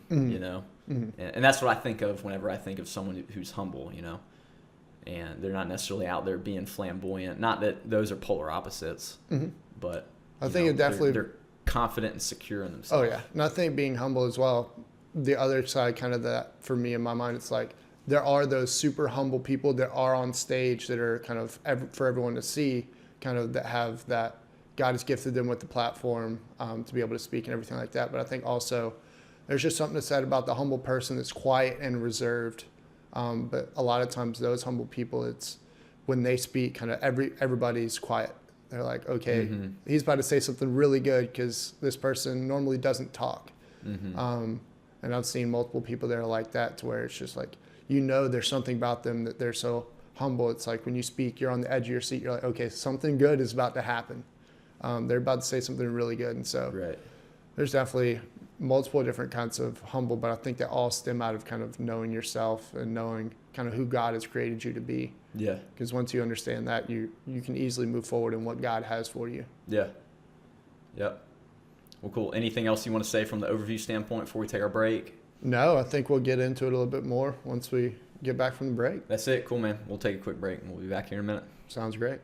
[SPEAKER 2] and that's what I think of whenever I think of someone who's humble, and they're not necessarily out there being flamboyant. Not that those are polar opposites, but
[SPEAKER 1] I think it definitely
[SPEAKER 2] they're confident and secure in themselves.
[SPEAKER 1] Oh yeah, and I think being humble as well. The other side, that for me in my mind, it's like there are those super humble people that are on stage that are for everyone to see, that have that God has gifted them with the platform to be able to speak and everything like that. But I think also there's just something to said about the humble person that's quiet and reserved. But a lot of times those humble people, it's when they speak, everybody's quiet. They're like, okay, he's about to say something really good because this person normally doesn't talk. And I've seen multiple people that are like that, to where it's just like you know there's something about them that they're so humble. It's like when you speak, you're on the edge of your seat. You're like, okay, something good is about to happen. They're about to say something really good. And so
[SPEAKER 2] Right.
[SPEAKER 1] there's definitely multiple different kinds of humble, but I think they all stem out of kind of knowing yourself and knowing kind of who God has created you to be.
[SPEAKER 2] Yeah.
[SPEAKER 1] Because once you understand that, you can easily move forward in what God has for you.
[SPEAKER 2] Yeah. Yep. Well, cool. Anything else you want to say from the overview standpoint before we take our break?
[SPEAKER 1] No, I think we'll get into it a little bit more once we get back from the break.
[SPEAKER 2] That's it. Cool, man. We'll take a quick break and we'll be back here in a minute.
[SPEAKER 1] Sounds great.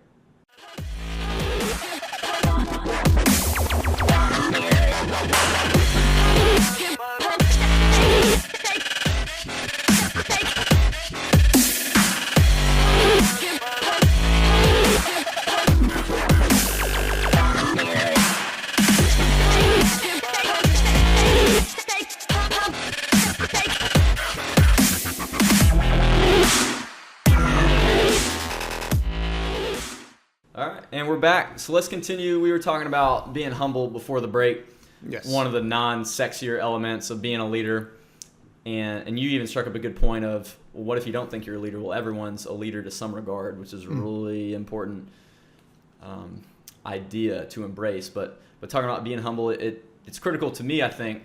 [SPEAKER 2] All right, and we're back. So let's continue. We were talking about being humble before the break.
[SPEAKER 1] Yes.
[SPEAKER 2] One of the non-sexier elements of being a leader. And you even struck up a good point of, well, what if you don't think you're a leader? Well, everyone's a leader to some regard, which is a really important idea to embrace. But talking about being humble, it's critical to me, I think,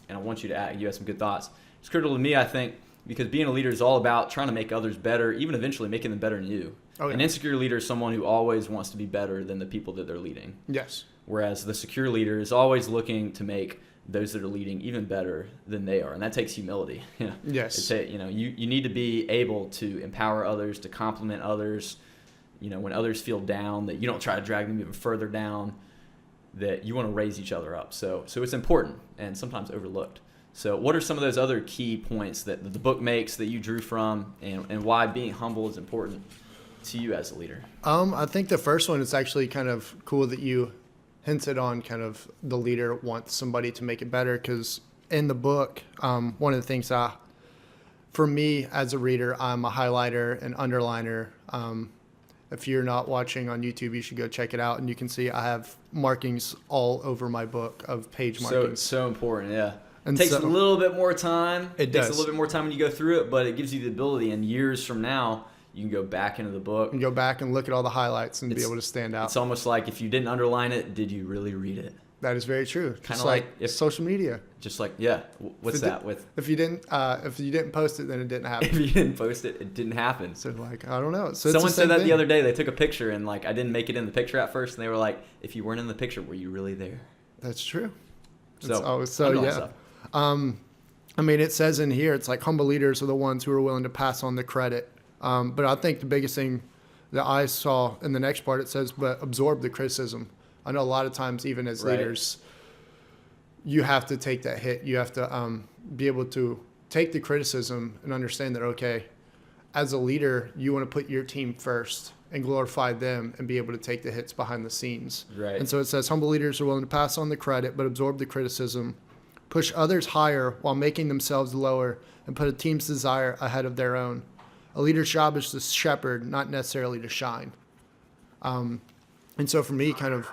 [SPEAKER 2] and I want you to add, you have some good thoughts. It's critical to me, I think, because being a leader is all about trying to make others better, even eventually making them better than you.
[SPEAKER 1] Oh, yeah.
[SPEAKER 2] An insecure leader is someone who always wants to be better than the people that they're leading.
[SPEAKER 1] Yes.
[SPEAKER 2] Whereas the secure leader is always looking to make those that are leading even better than they are, and that takes humility.
[SPEAKER 1] Yes.
[SPEAKER 2] You need to be able to empower others, to compliment others. When others feel down, that you don't try to drag them even further down. That you want to raise each other up. So it's important and sometimes overlooked. So what are some of those other key points that the book makes that you drew from, and why being humble is important to you as a leader?
[SPEAKER 1] I think the first one is actually kind of cool that you hinted on kind of the leader wants somebody to make it better, because in the book, one of the things for me as a reader, I'm a highlighter and underliner. If you're not watching on YouTube, you should go check it out, and you can see I have markings all over my book of page markings.
[SPEAKER 2] So important, yeah.
[SPEAKER 1] And
[SPEAKER 2] it takes a little bit more time.
[SPEAKER 1] It
[SPEAKER 2] takes
[SPEAKER 1] does.
[SPEAKER 2] a little bit more time when you go through it, but it gives you the ability, and years from now, you can go back into the book
[SPEAKER 1] and go back and look at all the highlights and be able to stand out.
[SPEAKER 2] It's almost like if you didn't underline it, did you really read it?
[SPEAKER 1] That is very true.
[SPEAKER 2] Kind of like if
[SPEAKER 1] social media.
[SPEAKER 2] Just like, yeah. What's that with?
[SPEAKER 1] If you didn't post it, then it didn't happen.
[SPEAKER 2] If you didn't post it, it didn't happen.
[SPEAKER 1] So like, I don't know. So
[SPEAKER 2] someone said that the other day. They took a picture and like I didn't make it in the picture at first, and they were like, "If you weren't in the picture, were you really there?"
[SPEAKER 1] That's true.
[SPEAKER 2] So
[SPEAKER 1] yeah. I mean, it says in here, it's like humble leaders are the ones who are willing to pass on the credit. But I think the biggest thing that I saw in the next part, it says, but absorb the criticism. I know a lot of times, even as leaders, you have to take that hit. You have to be able to take the criticism and understand that, okay, as a leader, you want to put your team first and glorify them and be able to take the hits behind the scenes.
[SPEAKER 2] Right.
[SPEAKER 1] And so it says, humble leaders are willing to pass on the credit, but absorb the criticism, push others higher while making themselves lower, and put a team's desire ahead of their own. A leader's job is to shepherd, not necessarily to shine. And so for me, kind of,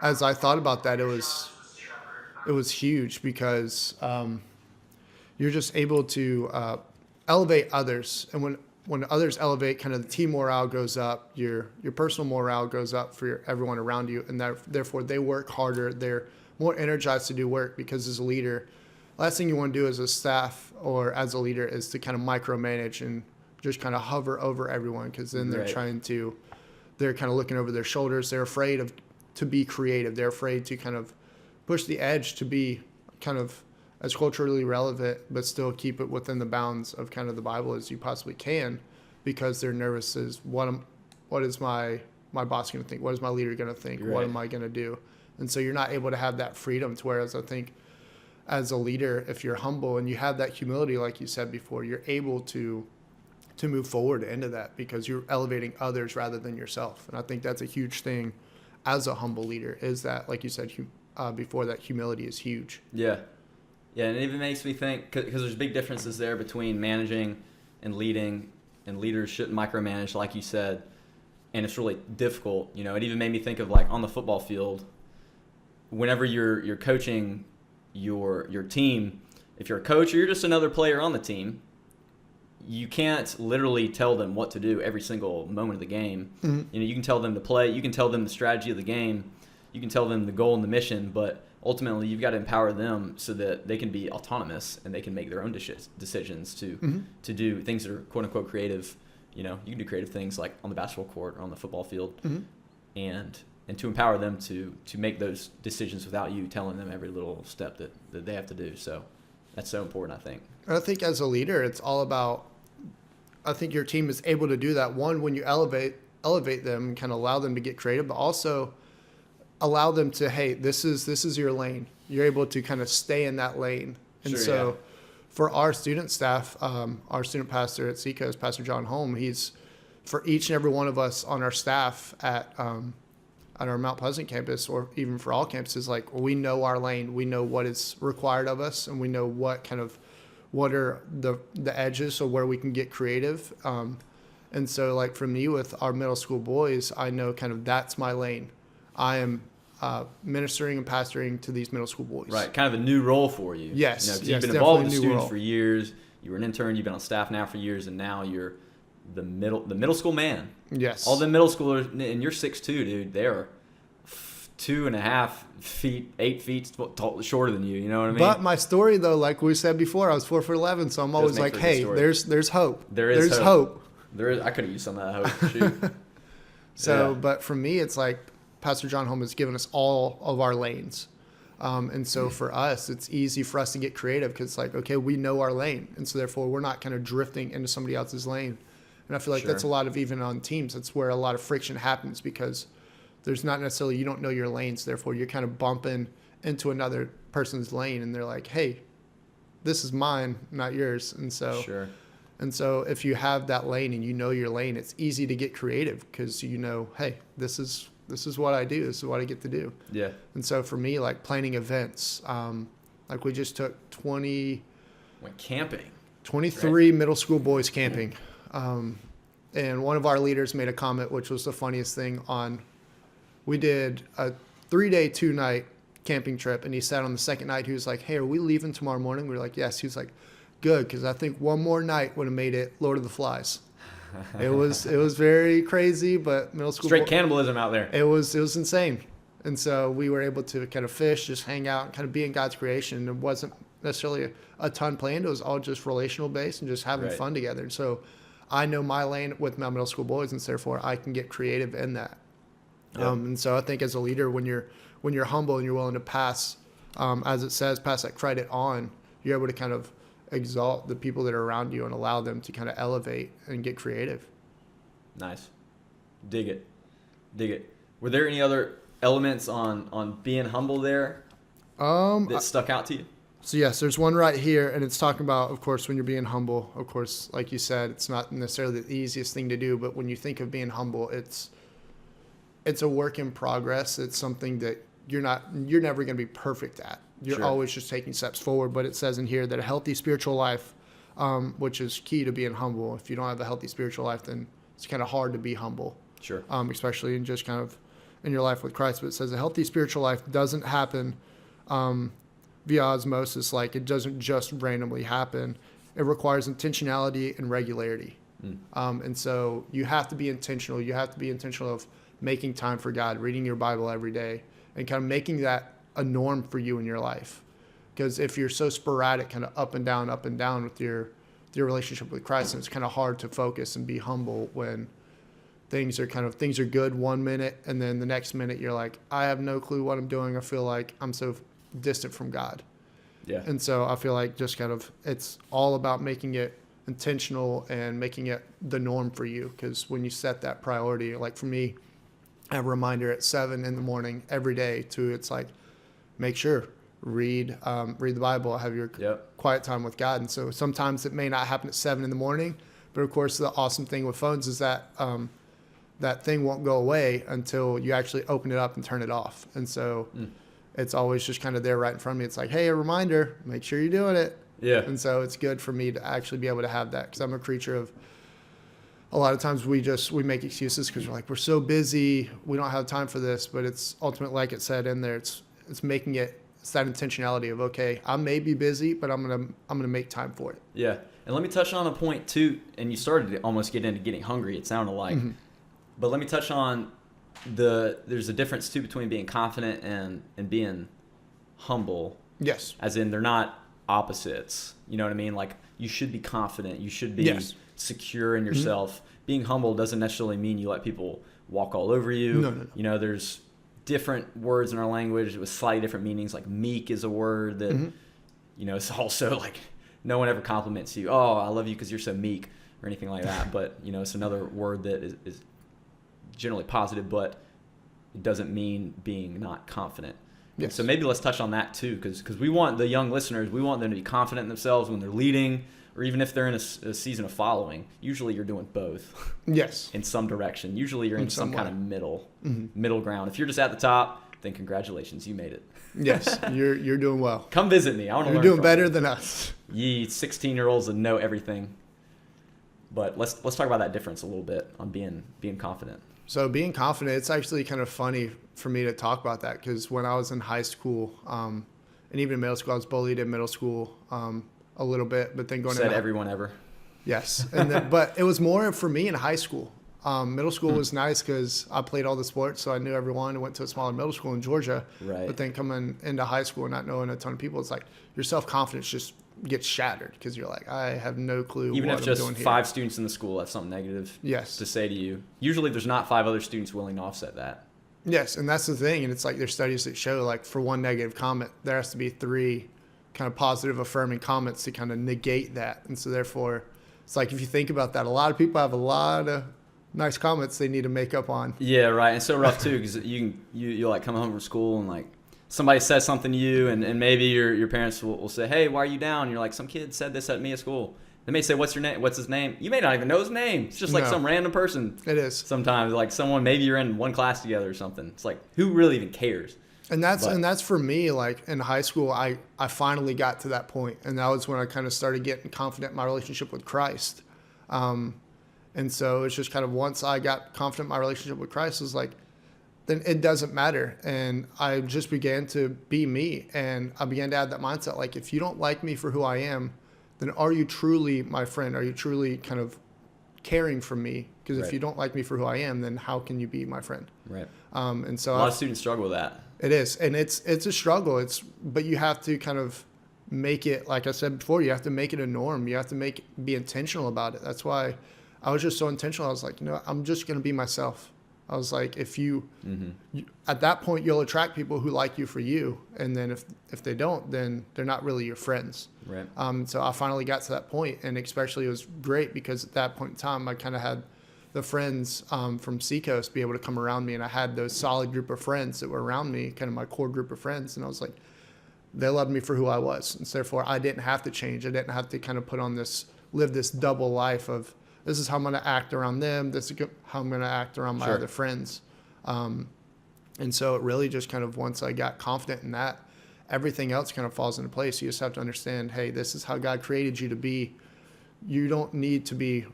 [SPEAKER 1] as I thought about that, it was huge because you're just able to elevate others. And when others elevate, kind of the team morale goes up, your personal morale goes up for everyone around you, and therefore they work harder. They're more energized to do work, because as a leader, last thing you want to do as a staff or as a leader is to kind of micromanage and just kind of hover over everyone, because then they're they're kind of looking over their shoulders. They're afraid to be creative. They're afraid to kind of push the edge to be kind of as culturally relevant, but still keep it within the bounds of kind of the Bible as you possibly can, because they're nervous as what is my boss going to think? What is my leader going to think?
[SPEAKER 2] Right.
[SPEAKER 1] What am I going to do? And so you're not able to have that freedom, to whereas I think as a leader, if you're humble and you have that humility, like you said before, you're able to move forward into that, because you're elevating others rather than yourself. And I think that's a huge thing as a humble leader, is that, like you said before, that humility is huge.
[SPEAKER 2] Yeah. Yeah, and it even makes me think, because there's big differences there between managing and leading, and leaders shouldn't micromanage, like you said, and it's really difficult. It even made me think of, like, on the football field, whenever you're coaching your team, if you're a coach or you're just another player on the team, you can't literally tell them what to do every single moment of the game.
[SPEAKER 1] Mm-hmm.
[SPEAKER 2] You can tell them to play, you can tell them the strategy of the game, you can tell them the goal and the mission, but ultimately you've got to empower them so that they can be autonomous and they can make their own decisions to do things that are quote unquote creative. You can do creative things like on the basketball court or on the football field, and to empower them to make those decisions without you telling them every little step that they have to do. So that's so important, I think.
[SPEAKER 1] And I think as a leader, it's all about, I think your team is able to do that. One, when you elevate them and kind of allow them to get creative, but also allow them to, hey, this is your lane. You're able to kind of stay in that lane. And for our student staff, our student pastor at Seacoast, Pastor John Holm, he's, for each and every one of us on our staff at our Mount Pleasant campus, or even for all campuses, like, we know our lane, we know what is required of us, and we know what are the edges, so where we can get creative. And so, like, for me with our middle school boys, I know kind of that's my lane. I am ministering and pastoring to these middle school boys.
[SPEAKER 2] Right, kind of a new role for you.
[SPEAKER 1] Yes,
[SPEAKER 2] 'cause
[SPEAKER 1] yes,
[SPEAKER 2] you've been involved with the
[SPEAKER 1] definitely a new
[SPEAKER 2] students
[SPEAKER 1] role.
[SPEAKER 2] for years. You were an intern. You've been on staff now for years, and now you're the middle school man.
[SPEAKER 1] Yes.
[SPEAKER 2] All the middle schoolers, and you're 6'2", dude. They're 2.5 feet, 8 feet shorter than you. You know what I mean?
[SPEAKER 1] But my story, though, like we said before, I was 4'11", so I'm always like,
[SPEAKER 2] make for a good
[SPEAKER 1] hey,
[SPEAKER 2] story.
[SPEAKER 1] there's hope.
[SPEAKER 2] There's
[SPEAKER 1] hope.
[SPEAKER 2] There is. I could have used some of that hope. Shoot.
[SPEAKER 1] So,
[SPEAKER 2] Yeah.
[SPEAKER 1] but for me, it's like Pastor John Holm has given us all of our lanes. And so for us, it's easy for us to get creative because it's like, okay, we know our lane. And so therefore we're not kind of drifting into somebody else's lane. And I feel like that's a lot of, even on teams, that's where a lot of friction happens, because there's not necessarily, you don't know your lanes. Therefore you're kind of bumping into another person's lane and they're like, hey, this is mine, not yours. And so, and so if you have that lane and you know your lane, it's easy to get creative because hey, this is what I do. This is what I get to do.
[SPEAKER 2] Yeah.
[SPEAKER 1] And so for me, like planning events, like we just took
[SPEAKER 2] went camping.
[SPEAKER 1] 23 middle school boys camping. And one of our leaders made a comment, which was the funniest thing we did a 3-day, 2-night camping trip. And he said on the second night, he was like, hey, are we leaving tomorrow morning? We were like, yes. He was like, good. Cause I think one more night would have made it Lord of the Flies. It was very crazy, but middle school
[SPEAKER 2] Straight cannibalism out there.
[SPEAKER 1] It was insane. And so we were able to kind of fish, just hang out, and kind of be in God's creation. It wasn't necessarily a ton planned. It was all just relational based and just having fun together. And so I know my lane with my middle school boys, and so therefore I can get creative in that. Yep. And so I think as a leader, when you're humble and you're willing to pass, as it says, pass that credit on, you're able to kind of exalt the people that are around you and allow them to kind of elevate and get creative.
[SPEAKER 2] Nice. Dig it. Were there any other elements on being humble there that stuck out to you?
[SPEAKER 1] So yes, there's one right here, and it's talking about, of course, when you're being humble, of course, like you said, it's not necessarily the easiest thing to do, but when you think of being humble, it's a work in progress. It's something that you're never going to be perfect at. You're always just taking steps forward. But it says in here that a healthy spiritual life, which is key to being humble. If you don't have a healthy spiritual life, then it's kind of hard to be humble.
[SPEAKER 2] Sure.
[SPEAKER 1] Especially in just kind of in your life with Christ. But it says a healthy spiritual life doesn't happen via osmosis. Like, it doesn't just randomly happen. It requires intentionality and regularity. And so you have to be intentional. You have to be intentional of making time for God, reading your Bible every day, and kind of making that a norm for you in your life. Because if you're so sporadic, kind of up and down with your relationship with Christ, and it's kind of hard to focus and be humble when things are good 1 minute, and then the next minute you're like, I have no clue what I'm doing. I feel like I'm so distant from God.
[SPEAKER 2] Yeah.
[SPEAKER 1] And so I feel like just kind of, it's all about making it intentional and making it the norm for you. Because when you set that priority, like for me, I have a reminder at 7 a.m. every day it's like, make sure, read the Bible, have your quiet time with God. And so sometimes it may not happen at 7 a.m, but of course the awesome thing with phones is that that thing won't go away until you actually open it up and turn it off. And so it's always just kind of there right in front of me. It's like, hey, a reminder, make sure you're doing it. Yeah. And so it's good for me to actually be able to have that, because I'm a creature of, a lot of times we make excuses because we're so busy, we don't have time for this. But it's ultimately, like it said in there, it's making it it's that intentionality of, okay, I may be busy, but I'm gonna make time for it.
[SPEAKER 2] Yeah. And let me touch on a point too, and you started to almost get into getting hungry, it sounded like.
[SPEAKER 1] Mm-hmm.
[SPEAKER 2] But let me touch on there's a difference too between being confident and being humble.
[SPEAKER 1] Yes.
[SPEAKER 2] As in, they're not opposites. You know what I mean? Like, you should be confident. You should be secure in yourself. Mm-hmm. Being humble doesn't necessarily mean you let people walk all over you.
[SPEAKER 1] No.
[SPEAKER 2] You know, there's different words in our language with slightly different meanings. Like meek is a word that, you know, it's also like no one ever compliments you. Oh, I love you because you're so meek or anything like that. But, you know, it's another word that is generally positive, but it doesn't mean being not confident. Yes. So maybe let's touch on that too, because we want the young listeners, we want them to be confident in themselves when they're leading, or even if they're in a season of following. Usually you're doing both.
[SPEAKER 1] Yes.
[SPEAKER 2] In some direction. Usually you're in some kind of middle ground. If you're just at the top, then congratulations, you made it.
[SPEAKER 1] Yes, you're doing well.
[SPEAKER 2] Come visit me. I want to learn.
[SPEAKER 1] You're doing better than us.
[SPEAKER 2] Ye 16-year-olds that know everything. But let's talk about that difference a little bit on being confident.
[SPEAKER 1] So being confident, it's actually kind of funny for me to talk about that, because when I was in high school and even in middle school, I was bullied in middle school a little bit, but then going
[SPEAKER 2] Said everyone ever.
[SPEAKER 1] Yes, and then, but it was more for me in high school. Middle school was nice because I played all the sports, so I knew everyone. and went to a smaller middle school in Georgia.
[SPEAKER 2] Right.
[SPEAKER 1] But then coming into high school and not knowing a ton of people, it's like your self-confidence just gets shattered because you're like, I have no clue
[SPEAKER 2] even
[SPEAKER 1] what
[SPEAKER 2] if
[SPEAKER 1] I'm
[SPEAKER 2] just
[SPEAKER 1] doing here.
[SPEAKER 2] 5 students in the school have something negative to say to you. Usually there's not 5 other students willing to offset that.
[SPEAKER 1] Yes, and that's the thing. And it's like there's studies that show like for one negative comment, there has to be 3 kind of positive affirming comments to kind of negate that. And so therefore, it's like if you think about that, a lot of people have a lot of nice comments they need to make up on.
[SPEAKER 2] Yeah, right. And it's so rough too, because you like come home from school and like somebody says something to you, and maybe your parents will say, hey, why are you down? And you're like, some kid said this at me at school. They may say, what's your name? What's his name? You may not even know his name. It's just like some random person.
[SPEAKER 1] It is.
[SPEAKER 2] Sometimes like someone, maybe you're in one class together or something. It's like, who really even cares?
[SPEAKER 1] And that's for me, like in high school, I finally got to that point. And that was when I kind of started getting confident in my relationship with Christ. And so it's just kind of once I got confident in my relationship with Christ, it was like, then it doesn't matter. And I just began to be me. And I began to have that mindset, like, if you don't like me for who I am, then are you truly my friend? Are you truly kind of caring for me? Because if you don't like me for who I am, then how can you be my friend?
[SPEAKER 2] Right.
[SPEAKER 1] And so
[SPEAKER 2] a lot of students struggle with that.
[SPEAKER 1] It is. And it's a struggle. But you have to kind of make it, like I said before, you have to make it a norm. You have to be intentional about it. That's why I was just so intentional. I was like, I'm just going to be myself. I was like, if you at that point, you'll attract people who like you for you. And then if they don't, then they're not really your friends.
[SPEAKER 2] Right.
[SPEAKER 1] So I finally got to that point, and especially it was great because at that point in time, I kind of had the friends from Seacoast be able to come around me, and I had those solid group of friends that were around me, kind of my core group of friends. And I was like, they loved me for who I was. And so therefore I didn't have to change. I didn't have to kind of live this double life of, this is how I'm going to act around them. This is how I'm going to act around my other friends. And so it really just kind of, once I got confident in that, everything else kind of falls into place. You just have to understand, hey, this is how God created you to be. You don't need to be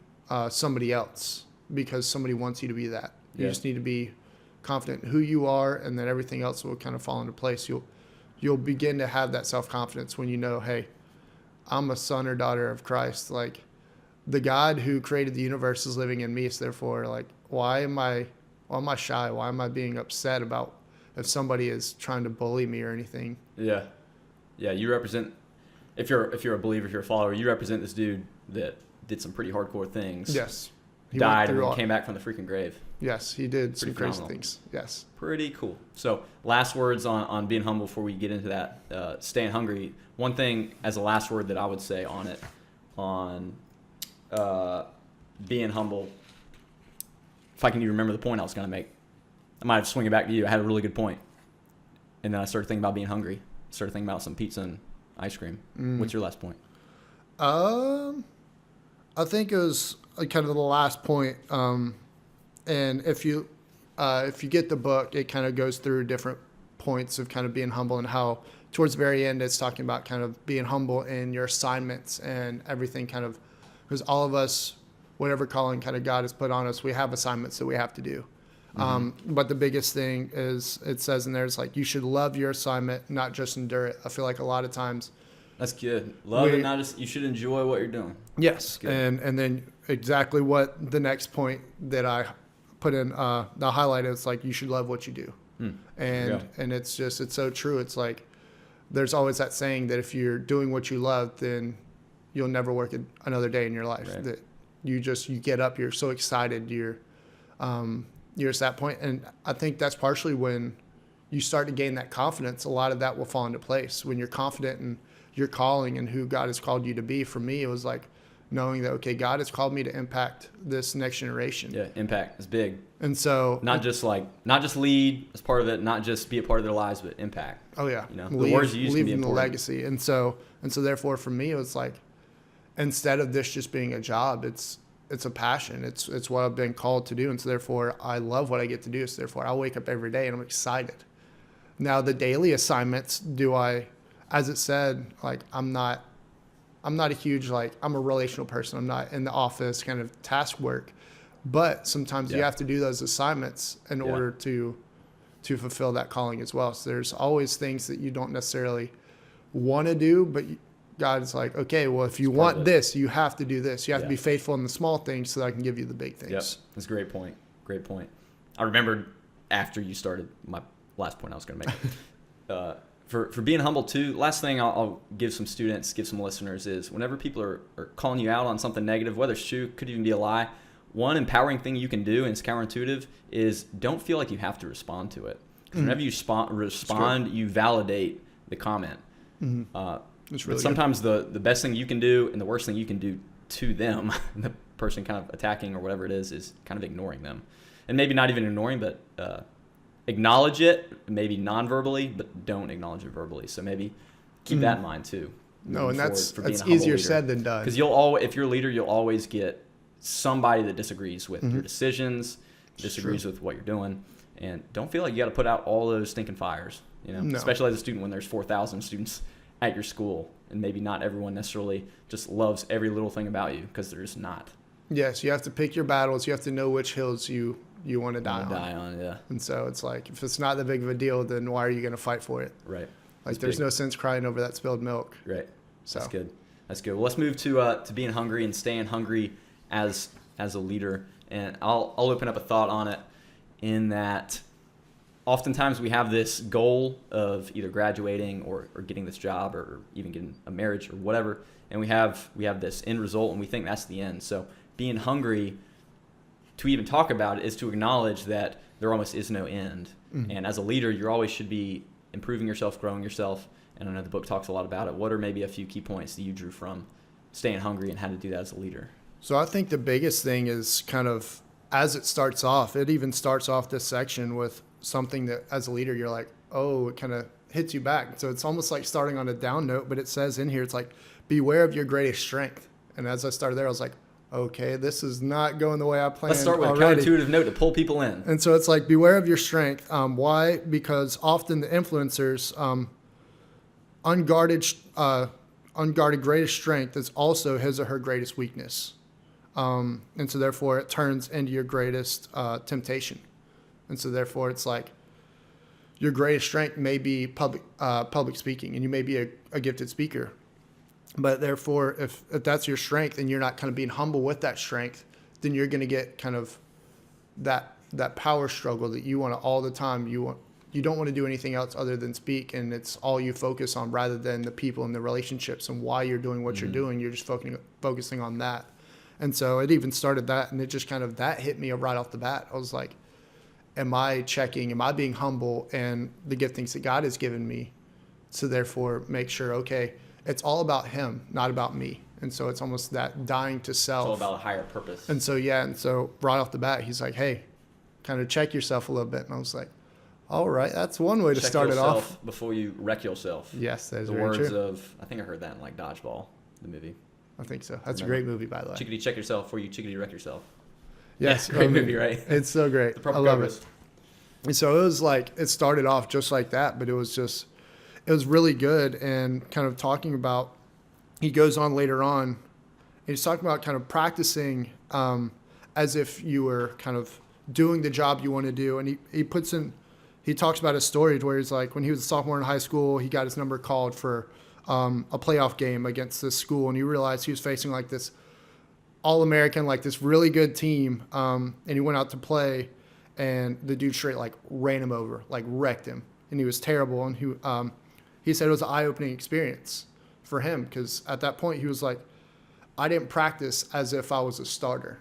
[SPEAKER 1] somebody else because somebody wants you to be that. You just need to be confident in who you are, and then everything else will kind of fall into place. You'll begin to have that self-confidence when you know, hey, I'm a son or daughter of Christ. Like, the God who created the universe is living in me. So therefore, like, why am I shy? Why am I being upset about if somebody is trying to bully me or anything?
[SPEAKER 2] Yeah. Yeah. You represent, if you're a believer, if you're a follower, you represent this dude that did some pretty hardcore things.
[SPEAKER 1] Yes.
[SPEAKER 2] He died and came back from the freaking grave.
[SPEAKER 1] Yes, he did some crazy
[SPEAKER 2] phenomenal
[SPEAKER 1] things. Yes.
[SPEAKER 2] Pretty cool. So last words on being humble before we get into that, staying hungry. One thing as a last word that I would say on it, on being humble, if I can even remember the point I was going to make, I might have to swing it back to you. I had a really good point. And then I started thinking about being hungry. Started thinking about some pizza and ice cream. What's your last point?
[SPEAKER 1] I think it was kind of the last point. And if you get the book, it kind of goes through different points of kind of being humble, and how towards the very end, it's talking about kind of being humble in your assignments and everything, kind of, because all of us, whatever calling kind of God has put on us, we have assignments that we have to do. But the biggest thing is it says in there, it's like you should love your assignment, not just endure it. I feel like a lot of times.
[SPEAKER 2] That's good. Love it, not just, you should enjoy what you're doing.
[SPEAKER 1] Yes. And then exactly what the next point that I put in the highlight is like, you should love what you do. And it's so true. It's like, there's always that saying that if you're doing what you love, then you'll never work another day in your life.
[SPEAKER 2] Right.
[SPEAKER 1] That you get up, you're so excited, you're at that point. And I think that's partially when you start to gain that confidence. A lot of that will fall into place when you're confident in your calling and who God has called you to be. For me, it was like knowing that, okay, God has called me to impact this next generation.
[SPEAKER 2] Yeah, impact is big. And
[SPEAKER 1] so
[SPEAKER 2] not just lead as part of it, not just be a part of their lives, but impact.
[SPEAKER 1] Oh yeah.
[SPEAKER 2] The words you use can be important.
[SPEAKER 1] The legacy. And so therefore for me, it was like, instead of this just being a job, it's a passion. It's what I've been called to do. And so therefore I love what I get to do. So therefore I wake up every day and I'm excited. Now the daily assignments, as it said, like I'm not a huge, like I'm a relational person. I'm not in the office kind of task work, but sometimes you have to do those assignments in order to fulfill that calling as well. So there's always things that you don't necessarily want to do, but God is like, okay, well, if you want this, you have to do this. You have to be faithful in the small things so that I can give you the big things.
[SPEAKER 2] Yep. That's a great point. Great point. I remembered after you started my last point I was going to make. For being humble too, last thing I'll give some students, give some listeners is whenever people are calling you out on something negative, whether it's true, could even be a lie, one empowering thing you can do, and it's counterintuitive, is don't feel like you have to respond to it. Because whenever you respond, you validate the comment.
[SPEAKER 1] It's really
[SPEAKER 2] sometimes the best thing you can do and the worst thing you can do to them, the person kind of attacking or whatever it is kind of ignoring them. And maybe not even ignoring, but acknowledge it, maybe non-verbally, but don't acknowledge it verbally. So maybe keep that in mind too.
[SPEAKER 1] No, and that's easier said than done.
[SPEAKER 2] Because if you're a leader, you'll always get somebody that disagrees with your decisions, disagrees with what you're doing, and don't feel like you got to put out all those stinking fires. Especially as a student when there's 4,000 students at your school, and maybe not everyone necessarily just loves every little thing about you, because there's not. Yes,
[SPEAKER 1] you have to pick your battles. You have to know which hills you want to die
[SPEAKER 2] on. Yeah.
[SPEAKER 1] And so it's like, if it's not that big of a deal, then why are you going to fight for it?
[SPEAKER 2] Right.
[SPEAKER 1] Like there's no sense crying over that spilled milk.
[SPEAKER 2] Right. So that's good. That's good. Well, let's move to being hungry and staying hungry as a leader. And I'll open up a thought on it, in that oftentimes we have this goal of either graduating or getting this job or even getting a marriage or whatever, and we have this end result and we think that's the end. So being hungry, to even talk about it, is to acknowledge that there almost is no end. And as a leader, you always should be improving yourself, growing yourself. And I know the book talks a lot about it. What are maybe a few key points that you drew from staying hungry and how to do that as a leader?
[SPEAKER 1] So I think the biggest thing is kind of, as it starts off, it even starts off this section with something that as a leader, you're like, oh, it kind of hits you back. So it's almost like starting on a down note, but it says in here, it's like, beware of your greatest strength. And as I started there, I was like, okay, this is not going the way I planned.
[SPEAKER 2] Let's start with
[SPEAKER 1] already.
[SPEAKER 2] a counterintuitive note to pull people in.
[SPEAKER 1] And so it's like, beware of your strength. Why? Because often the influencers, unguarded greatest strength is also his or her greatest weakness. And so therefore it turns into your greatest temptation. And so therefore it's like, your greatest strength may be public speaking, and you may be a gifted speaker. But therefore, if that's your strength and you're not kind of being humble with that strength, then you're going to get kind of that power struggle that you want to all the time. You don't want to do anything else other than speak, and it's all you focus on rather than the people and the relationships and why you're doing what you're doing. You're just focusing on that. And so it even started that, and it just kind of, that hit me right off the bat. I was like, am I being humble and the giftings that God has given me? So therefore make sure, okay, it's all about him, not about me. And so it's almost that dying to self.
[SPEAKER 2] It's all about a higher purpose.
[SPEAKER 1] And so, and so right off the bat, he's like, hey, kind of check yourself a little bit. And I was like, all right, that's one way to start it off.
[SPEAKER 2] Before you wreck yourself.
[SPEAKER 1] Yes, that's
[SPEAKER 2] the
[SPEAKER 1] very
[SPEAKER 2] words
[SPEAKER 1] true.
[SPEAKER 2] of, I think I heard that in like Dodgeball, the movie.
[SPEAKER 1] I think so. That's a great movie, by the way.
[SPEAKER 2] Chickadee check yourself before you chickadee wreck yourself.
[SPEAKER 1] Yes.
[SPEAKER 2] Great movie, right?
[SPEAKER 1] It's so great. I love it. And so it was like, it started off just like that, but it was really good. And kind of talking about, he goes on later on, and he's talking about kind of practicing as if you were kind of doing the job you want to do. And he talks about a story where he's like, when he was a sophomore in high school, he got his number called for a playoff game against this school, and he realized he was facing like this All-American, like this really good team, and he went out to play, and the dude straight like ran him over, like wrecked him, and he was terrible. And he said it was an eye-opening experience for him, because at that point he was like, I didn't practice as if I was a starter.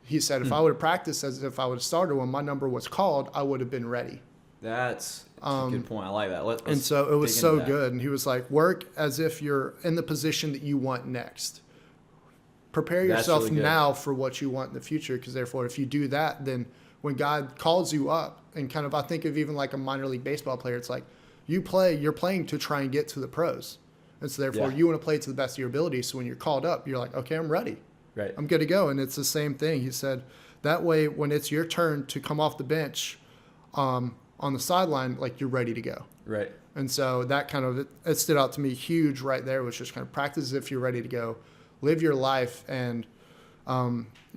[SPEAKER 1] He said, if I would have practiced as if I was a starter when my number was called, I would have been ready.
[SPEAKER 2] That's a good point. I like that.
[SPEAKER 1] And so it was so good. And he was like, work as if you're in the position that you want next. Prepare yourself now for what you want in the future, because therefore if you do that, then when God calls you up, and kind of I think of even like a minor league baseball player, it's like you're playing to try and get to the pros. And so therefore you want to play to the best of your ability. So when you're called up, you're like, okay, I'm ready.
[SPEAKER 2] Right.
[SPEAKER 1] I'm good to go. And it's the same thing. He said that way when it's your turn to come off the bench on the sideline, like you're ready to go.
[SPEAKER 2] Right.
[SPEAKER 1] And so that kind of, it stood out to me huge right there, was just kind of practice as if you're ready to go, live your life, and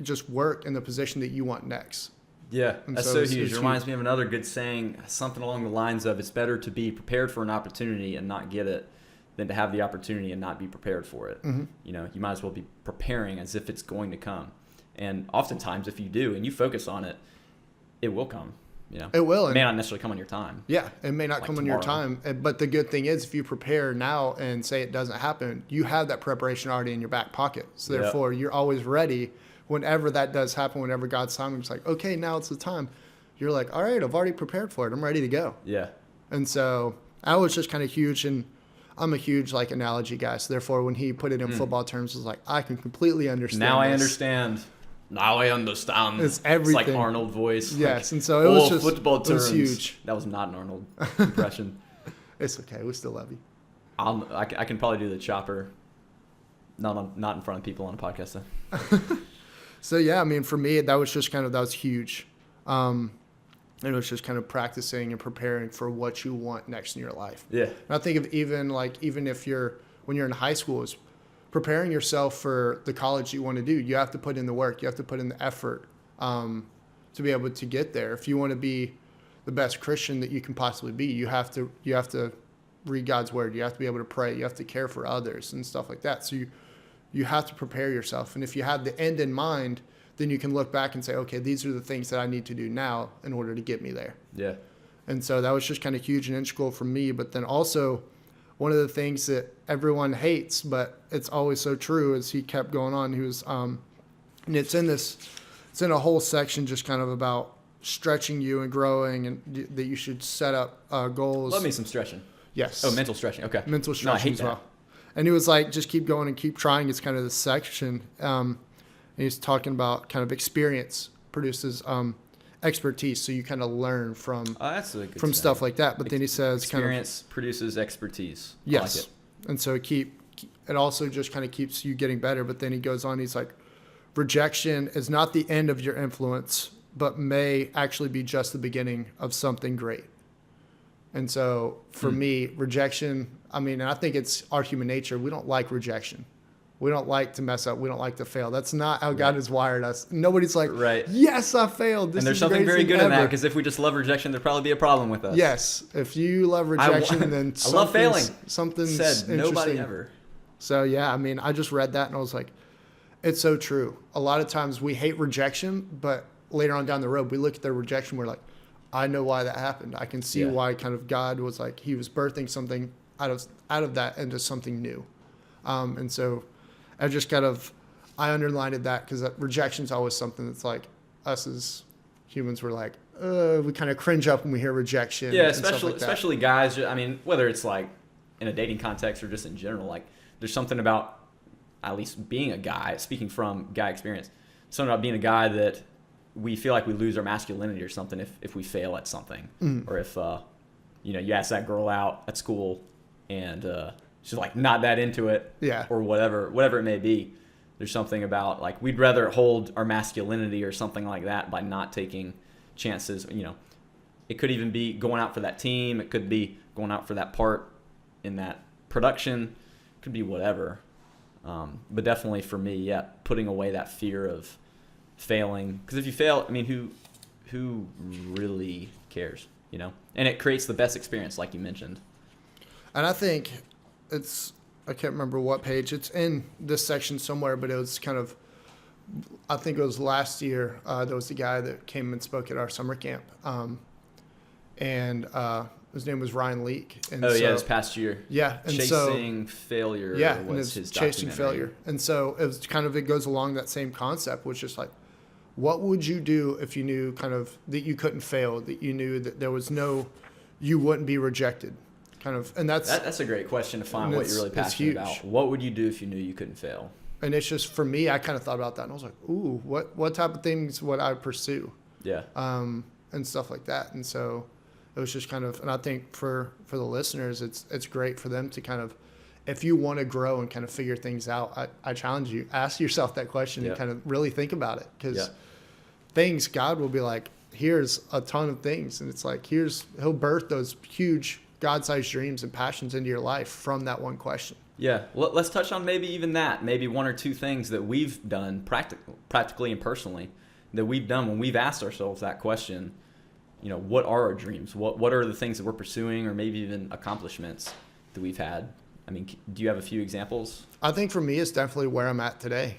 [SPEAKER 1] just work in the position that you want next.
[SPEAKER 2] Yeah,
[SPEAKER 1] And
[SPEAKER 2] that's
[SPEAKER 1] so
[SPEAKER 2] so
[SPEAKER 1] it's
[SPEAKER 2] huge. It
[SPEAKER 1] huge.
[SPEAKER 2] reminds me of another good saying, something along the lines of, it's better to be prepared for an opportunity and not get it than to have the opportunity and not be prepared for it.
[SPEAKER 1] Mm-hmm.
[SPEAKER 2] You know, you might as well be preparing as if it's going to come. And oftentimes, if you do and you focus on it, it will come. You know,
[SPEAKER 1] It will.
[SPEAKER 2] It may not necessarily come on your time.
[SPEAKER 1] Yeah, it may not
[SPEAKER 2] Like
[SPEAKER 1] come in your
[SPEAKER 2] tomorrow.
[SPEAKER 1] time. But the good thing is, if you prepare now and say it doesn't happen, you have that preparation already in your back pocket. So
[SPEAKER 2] Yep.
[SPEAKER 1] therefore, you're always ready whenever that does happen, whenever God's time is like, okay, now it's the time. You're like, all right, I've already prepared for it. I'm ready to go.
[SPEAKER 2] Yeah.
[SPEAKER 1] And so that was just kind of huge. And I'm a huge like analogy guy. So therefore, when he put it in football terms, it was like, I can completely understand
[SPEAKER 2] Now I
[SPEAKER 1] this.
[SPEAKER 2] understand. Now I understand.
[SPEAKER 1] It's everything.
[SPEAKER 2] It's like Arnold voice.
[SPEAKER 1] Yes,
[SPEAKER 2] Like,
[SPEAKER 1] and so it was just
[SPEAKER 2] football
[SPEAKER 1] it was
[SPEAKER 2] terms.
[SPEAKER 1] huge.
[SPEAKER 2] That was not an Arnold impression.
[SPEAKER 1] It's okay. We still love you.
[SPEAKER 2] I can probably do the chopper. Not in front of people on a podcast though.
[SPEAKER 1] So yeah, I mean, for me, that was huge. And it was just kind of practicing and preparing for what you want next in your life.
[SPEAKER 2] Yeah.
[SPEAKER 1] And I think of even if when you're in high school, is preparing yourself for the college you want to do. You have to put in the work. You have to put in the effort to be able to get there. If you want to be the best Christian that you can possibly be, you have to read God's word. You have to be able to pray. You have to care for others and stuff like that. So you have to prepare yourself. And if you have the end in mind, then you can look back and say, okay, these are the things that I need to do now in order to get me there.
[SPEAKER 2] Yeah.
[SPEAKER 1] And so that was just kind of huge and integral for me. But then also one of the things that everyone hates, but it's always so true, is he kept going on. He was, and it's in a whole section just kind of about stretching you and growing, and that you should set up goals.
[SPEAKER 2] Love me some stretching.
[SPEAKER 1] Yes.
[SPEAKER 2] Oh, mental stretching. Okay.
[SPEAKER 1] Mental
[SPEAKER 2] No, I
[SPEAKER 1] stretching
[SPEAKER 2] hate
[SPEAKER 1] as well.
[SPEAKER 2] that.
[SPEAKER 1] And he was like, just keep going and keep trying. It's kind of this section. And he's talking about kind of experience produces expertise. So you kind of learn from
[SPEAKER 2] That's a good
[SPEAKER 1] stuff like that. But then he says
[SPEAKER 2] experience produces expertise.
[SPEAKER 1] Yes.
[SPEAKER 2] I like it.
[SPEAKER 1] And so it also just kind of keeps you getting better. But then he goes on, he's like, rejection is not the end of your influence, but may actually be just the beginning of something great. And so for me, rejection, I mean, and I think it's our human nature. We don't like rejection. We don't like to mess up. We don't like to fail. That's not how God has wired us. Nobody's like,
[SPEAKER 2] Right.
[SPEAKER 1] yes, I failed. This
[SPEAKER 2] And there's
[SPEAKER 1] is the
[SPEAKER 2] something
[SPEAKER 1] greatest
[SPEAKER 2] very
[SPEAKER 1] thing
[SPEAKER 2] good in that,
[SPEAKER 1] ever.
[SPEAKER 2] because if we just love rejection, there'd probably be a problem with us.
[SPEAKER 1] Yes. If you love rejection, then
[SPEAKER 2] I love failing.
[SPEAKER 1] Something's
[SPEAKER 2] Said nobody
[SPEAKER 1] interesting.
[SPEAKER 2] ever.
[SPEAKER 1] So yeah, I mean, I just read that and I was like, it's so true. A lot of times we hate rejection, but later on down the road, we look at the rejection, we're like, I know why that happened. I can see why kind of God was like, he was birthing something out of that into something new. And so I just I underlined that, because rejection is always something that's like, us as humans, we're like, we kind of cringe up when we hear rejection.
[SPEAKER 2] Yeah,
[SPEAKER 1] and stuff like that.
[SPEAKER 2] especially guys. I mean, whether it's like in a dating context or just in general, like there's something about, at least being a guy, speaking from guy experience, something about being a guy that we feel like we lose our masculinity or something if we fail at something. Or if you ask that girl out at school and she's like not that into it,
[SPEAKER 1] Yeah.
[SPEAKER 2] or whatever it may be. There's something about like we'd rather hold our masculinity or something like that by not taking chances. It could even be going out for that team. It could be going out for that part in that production. It could be whatever. But definitely for me, putting away that fear of failing. Because if you fail, I mean, who really cares, you know? And it creates the best experience, like you mentioned.
[SPEAKER 1] And I think I can't remember what page. It's in this section somewhere, but it was kind of, I think it was last year, there was a guy that came and spoke at our summer camp. And his name was Ryan Leake. And
[SPEAKER 2] This past year.
[SPEAKER 1] Yeah. And
[SPEAKER 2] Chasing Failure was his
[SPEAKER 1] Chasing
[SPEAKER 2] documentary.
[SPEAKER 1] Failure. And so it was kind of, it goes along that same concept, which is like, what would you do if you knew kind of that you couldn't fail, that you knew that there was you wouldn't be rejected? Kind of, and that's
[SPEAKER 2] a great question to find what you're really passionate about. What would you do if you knew you couldn't fail?
[SPEAKER 1] And it's just, for me, I kind of thought about that, and I was like, ooh, what type of things would I pursue?
[SPEAKER 2] Yeah.
[SPEAKER 1] And stuff like that. And so it was just kind of, and I think for the listeners, it's great for them to kind of, if you want to grow and kind of figure things out, I challenge you, ask yourself that question and kind of really think about it, because things, God will be like, here's a ton of things, and it's like, he'll birth those huge God-sized dreams and passions into your life from that one question.
[SPEAKER 2] Yeah, let's touch on maybe even that, maybe one or two things that we've done practically and personally that we've done when we've asked ourselves that question. You know, what are our dreams? What are the things that we're pursuing, or maybe even accomplishments that we've had? I mean, do you have a few examples?
[SPEAKER 1] I think for me, it's definitely where I'm at today.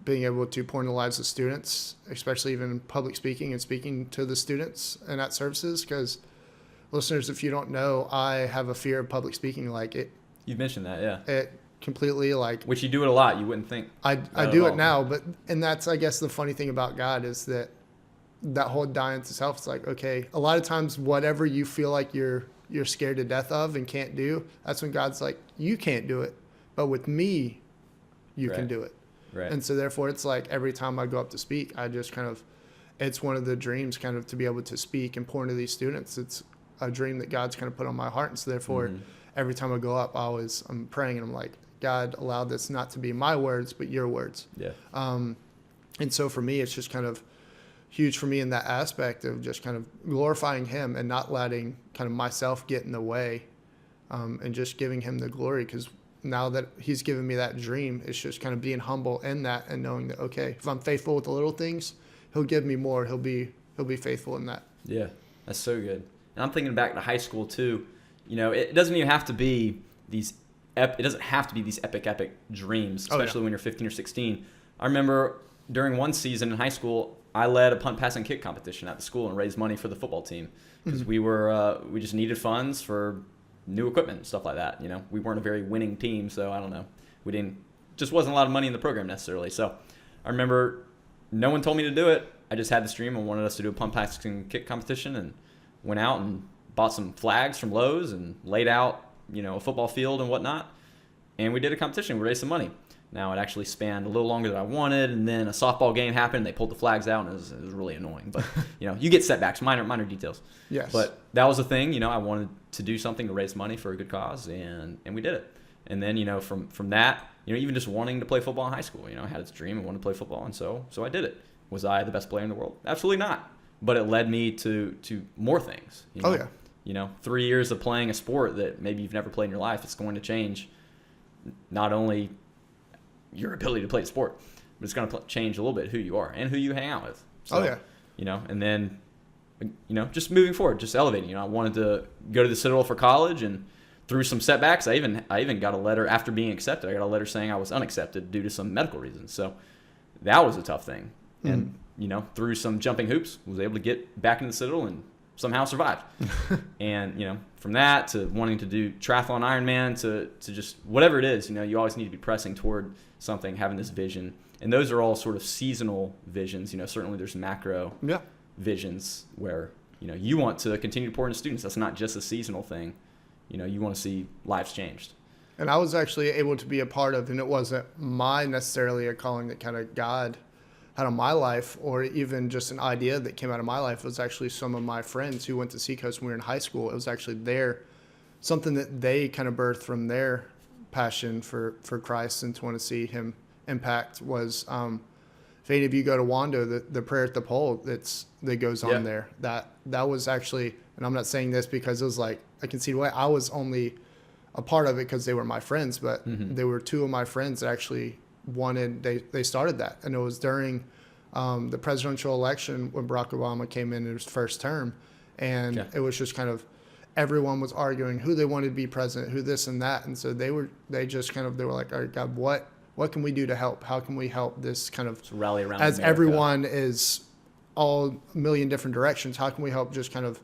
[SPEAKER 1] Being able to pour in the lives of students, especially even public speaking and speaking to the students and at services, because listeners, if you don't know, I have a fear of public speaking. Like it.
[SPEAKER 2] You've mentioned that, yeah.
[SPEAKER 1] It completely like.
[SPEAKER 2] Which you do it a lot. You wouldn't think.
[SPEAKER 1] I do it now, and that's, I guess, the funny thing about God is that whole dying to self. It's like, okay, a lot of times whatever you feel like you're scared to death of and can't do, that's when God's like, you can't do it, but with me, you can do it.
[SPEAKER 2] Right.
[SPEAKER 1] And so therefore, it's like every time I go up to speak, I just kind of, it's one of the dreams kind of to be able to speak and pour into these students. It's a dream that God's kind of put on my heart. And so therefore, every time I go up, I'm praying and I'm like, God, allow this not to be my words, but your words.
[SPEAKER 2] Yeah.
[SPEAKER 1] And so for me, it's just kind of huge for me in that aspect of just kind of glorifying him and not letting kind of myself get in the way, and just giving him the glory. Because now that he's given me that dream, it's just kind of being humble in that and knowing that, okay, if I'm faithful with the little things, he'll give me more. He'll be faithful in that.
[SPEAKER 2] Yeah, that's so good. And I'm thinking back to high school too. You know, it doesn't even have to be these epic dreams, especially when you're 15 or 16. I remember during one season in high school, I led a punt, pass, and kick competition at the school and raised money for the football team because we just needed funds for new equipment and stuff like that. You know, we weren't a very winning team, so I don't know. Just wasn't a lot of money in the program necessarily. So I remember no one told me to do it. I just had this dream and wanted us to do a punt, pass, and kick competition, and went out and bought some flags from Lowe's and laid out, you know, a football field and whatnot. And we did a competition. We raised some money. Now, it actually spanned a little longer than I wanted, and then a softball game happened. They pulled the flags out, and it was really annoying. But, you know, you get setbacks, minor details.
[SPEAKER 1] Yes.
[SPEAKER 2] But that was the thing. You know, I wanted to do something to raise money for a good cause, and we did it. And then, you know, from that, you know, even just wanting to play football in high school, you know, I had this dream and wanted to play football, and so I did it. Was I the best player in the world? Absolutely not. But it led me to more things. You know?
[SPEAKER 1] Oh, yeah.
[SPEAKER 2] You know, 3 years of playing a sport that maybe you've never played in your life, it's going to change not only your ability to play the sport, but it's going to change a little bit who you are and who you hang out with. So, you know, and then, you know, just moving forward, just elevating. You know, I wanted to go to the Citadel for college, and through some setbacks, I even got a letter after being accepted. I got a letter saying I was unaccepted due to some medical reasons. So that was a tough thing. And, you know, through some jumping hoops, was able to get back into the Citadel and somehow survived. And, you know, from that to wanting to do triathlon, Ironman, to just whatever it is, you know, you always need to be pressing toward something, having this vision. And those are all sort of seasonal visions. You know, certainly there's macro visions where, you know, you want to continue to pour into students. That's not just a seasonal thing. You know, you want to see lives changed.
[SPEAKER 1] And I was actually able to be a part of, and it wasn't necessarily a calling that kind of God had on my life, or even just an idea that came out of my life. It was actually some of my friends who went to Seacoast when we were in high school. It was actually something that they kind of birthed from their passion for Christ and to want to see him impact was, if any of you go to Wando, the prayer at the pole that goes on there, that was actually, and I'm not saying this because it was like, I can see why I was only a part of it because they were my friends, but they were two of my friends that actually they started that. And it was during the presidential election when Barack Obama came in his first term. And it was just kind of everyone was arguing who they wanted to be president, who this and that. And so they were like, all right, God, what can we do to help? How can we help this kind of
[SPEAKER 2] rally around
[SPEAKER 1] as
[SPEAKER 2] America.
[SPEAKER 1] Everyone is all a million different directions. How can we help just kind of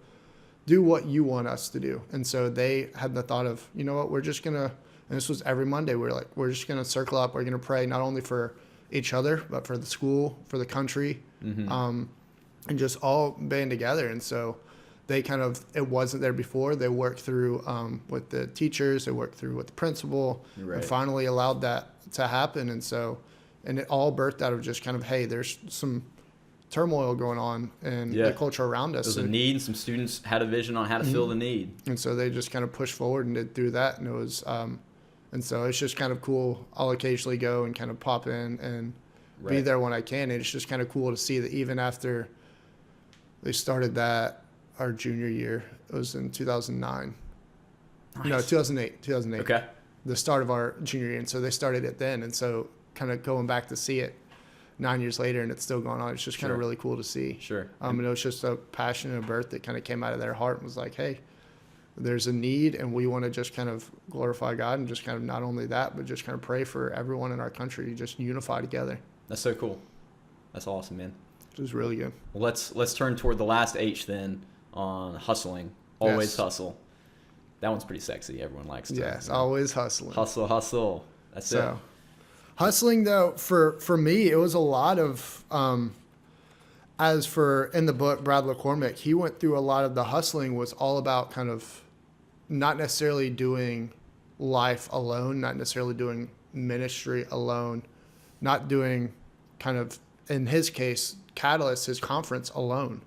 [SPEAKER 1] do what you want us to do? And so they had the thought of, you know what, we're just going to, and this was every Monday, we're just going to circle up. We're going to pray not only for each other, but for the school, for the country, and just all band together. And so they kind of, it wasn't there before. They worked through with the teachers, they worked through with the principal, and finally allowed that to happen. And so, and it all birthed out of just kind of, hey, there's some turmoil going on in the culture around us.
[SPEAKER 2] There's a need. Some students had a vision on how to fill the need.
[SPEAKER 1] And so they just kind of pushed forward and did through that. And it was, and so it's just kind of cool. I'll occasionally go and kind of pop in and be there when I can. And it's just kind of cool to see that even after they started that, our junior year, it was in 2009. Nice. No, 2008.
[SPEAKER 2] Okay.
[SPEAKER 1] The start of our junior year. And so they started it then. And so kind of going back to see it 9 years later and it's still going on, it's just kind of really cool to see.
[SPEAKER 2] Sure.
[SPEAKER 1] And it was just a passion and a birth that kind of came out of their heart and was like, hey, there's a need and we want to just kind of glorify God and just kind of not only that, but just kind of pray for everyone in our country to just unify together.
[SPEAKER 2] That's so cool. That's awesome, man.
[SPEAKER 1] It was really good.
[SPEAKER 2] Well, let's turn toward the last H then on hustling. Always hustle. That one's pretty sexy. Everyone likes to.
[SPEAKER 1] Yes, always hustling.
[SPEAKER 2] Hustle. That's it.
[SPEAKER 1] Hustling, though, for me, it was a lot of, as for in the book, Brad Lomenick, he went through a lot of the hustling was all about kind of not necessarily doing life alone, not necessarily doing ministry alone, not doing kind of, in his case, Catalyst, his conference alone,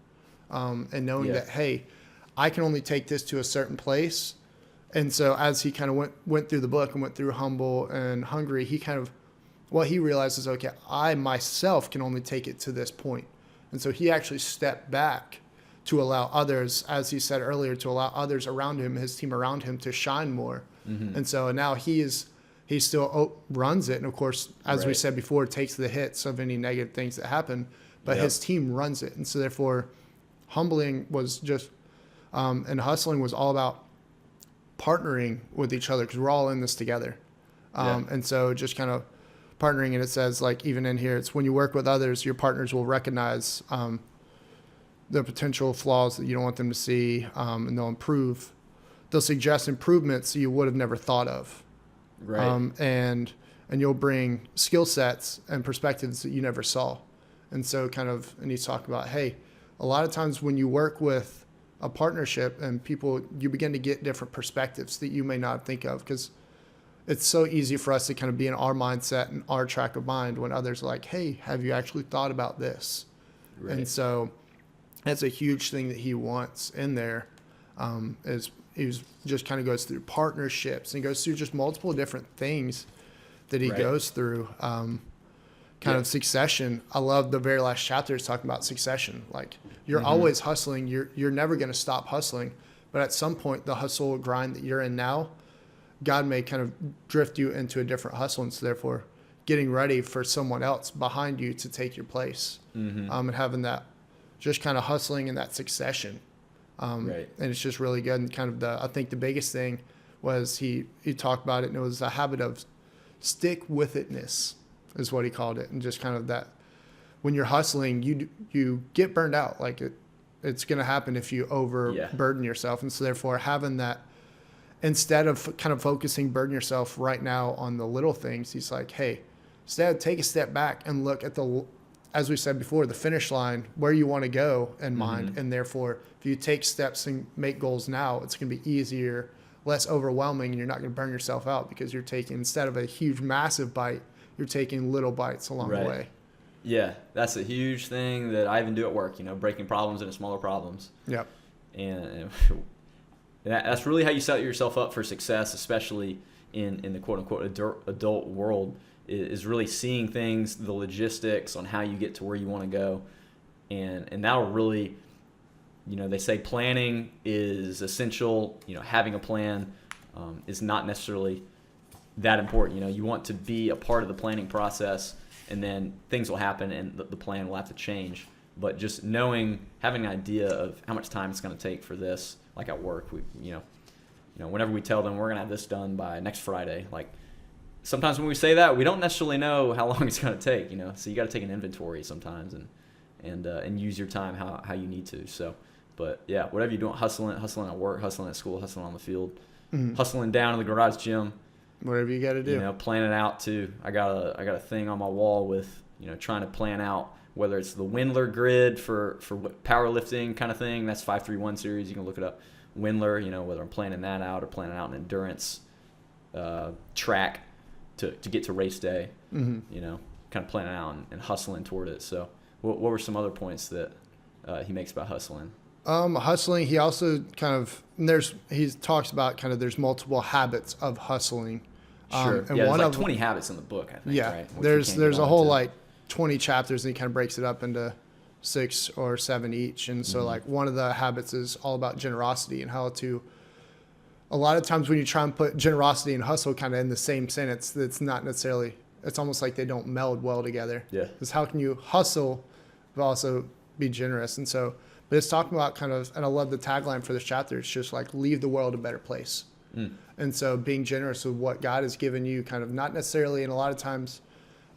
[SPEAKER 1] and knowing that, hey, I can only take this to a certain place. And so as he kind of went through the book and went through Humble and Hungry, he kind of, what he realized is, okay, I myself can only take it to this point. And so he actually stepped back to allow others, as he said earlier, to allow others around him, his team around him, to shine more. And so now he still runs it. And of course, as we said before, takes the hits of any negative things that happen, but his team runs it. And so therefore, humbling was just, and hustling was all about partnering with each other because we're all in this together. And so just kind of partnering, and it says, like, even in here, it's when you work with others, your partners will recognize the potential flaws that you don't want them to see, and they'll suggest improvements you would have never thought of. And you'll bring skill sets and perspectives that you never saw. And so and he's talking about, hey, a lot of times when you work with a partnership and people, you begin to get different perspectives that you may not think of, because it's so easy for us to kind of be in our mindset and our track of mind when others are like, hey, have you actually thought about this? And so that's a huge thing that he wants in there, is he just kind of goes through partnerships and goes through just multiple different things that he goes through, kind of succession. I love the very last chapter is talking about succession. Like, you're always hustling. You're never going to stop hustling. But at some point, the hustle grind that you're in now, God may kind of drift you into a different hustle, and so therefore getting ready for someone else behind you to take your place, and having that just kind of hustling in that succession. And it's just really good. And kind of I think the biggest thing was he talked about it, and it was a habit of stick with itness is what he called it. And just kind of that when you're hustling, you get burned out. Like it's going to happen if you overburden yourself. And so therefore having that, instead of kind of burden yourself right now on the little things, he's like, hey, instead take a step back and look at as we said before, the finish line, where you want to go in mind. And therefore, if you take steps and make goals now, it's going to be easier, less overwhelming, and you're not going to burn yourself out because you're taking, instead of a huge, massive bite, you're taking little bites along the way.
[SPEAKER 2] Yeah, that's a huge thing that I even do at work, breaking problems into smaller problems.
[SPEAKER 1] Yep.
[SPEAKER 2] And that's really how you set yourself up for success, especially in the quote-unquote adult world, is really seeing things, the logistics on how you get to where you want to go. And that'll really, they say planning is essential. Having a plan is not necessarily that important. You want to be a part of the planning process and then things will happen and the plan will have to change. But just having an idea of how much time it's going to take for this, like at work, whenever we tell them we're going to have this done by next Friday, like sometimes when we say that, we don't necessarily know how long it's going to take, so you got to take an inventory sometimes and use your time how you need to. So, but yeah, whatever you're doing, hustling at work, hustling at school, hustling on the field, hustling down in the garage gym,
[SPEAKER 1] whatever you got to do,
[SPEAKER 2] planning out too. I got a thing on my wall with, trying to plan out whether it's the Windler grid for powerlifting kind of thing. That's 531 series. You can look it up. Windler, whether I'm planning that out or planning out an endurance track to get to race day, kind of planning out and hustling toward it. So what were some other points that he makes about hustling?
[SPEAKER 1] Hustling, he also he talks about there's multiple habits of hustling.
[SPEAKER 2] Sure.
[SPEAKER 1] And
[SPEAKER 2] there's
[SPEAKER 1] one
[SPEAKER 2] like
[SPEAKER 1] of
[SPEAKER 2] 20 habits in the book, I think,
[SPEAKER 1] yeah,
[SPEAKER 2] right?
[SPEAKER 1] There's a whole 20 chapters, and he kind of breaks it up into 6 or 7 each. And so one of the habits is all about generosity and how to, a lot of times when you try and put generosity and hustle kind of in the same sentence, that's not necessarily, it's almost like they don't meld well together.
[SPEAKER 2] Yeah.
[SPEAKER 1] Because how can you hustle but also be generous? And so, but it's talking about and I love the tagline for this chapter. It's just like, leave the world a better place. And so being generous with what God has given you, not necessarily, and a lot of times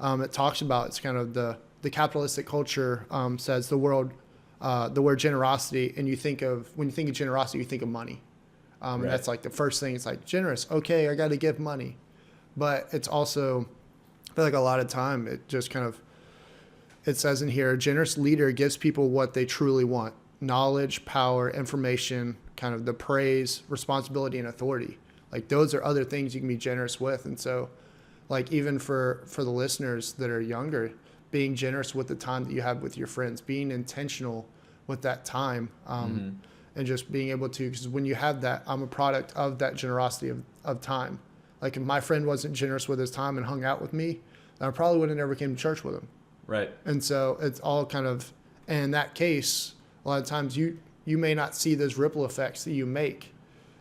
[SPEAKER 1] it talks about, it's kind of the capitalistic culture says the word generosity, and when you think of generosity, you think of money. Right. And that's like the first thing. It's like, generous. Okay, I got to give money. But it's also, I feel like a lot of time it just it says in here, a generous leader gives people what they truly want: knowledge, power, information, the praise, responsibility, and authority. Like those are other things you can be generous with. And so like even for the listeners that are younger, being generous with the time that you have with your friends, being intentional with that time, and just being able to, because when you have that, I'm a product of that generosity of time. Like if my friend wasn't generous with his time and hung out with me, I probably would have never came to church with him.
[SPEAKER 2] Right.
[SPEAKER 1] And so it's all and in that case, a lot of times you may not see those ripple effects that you make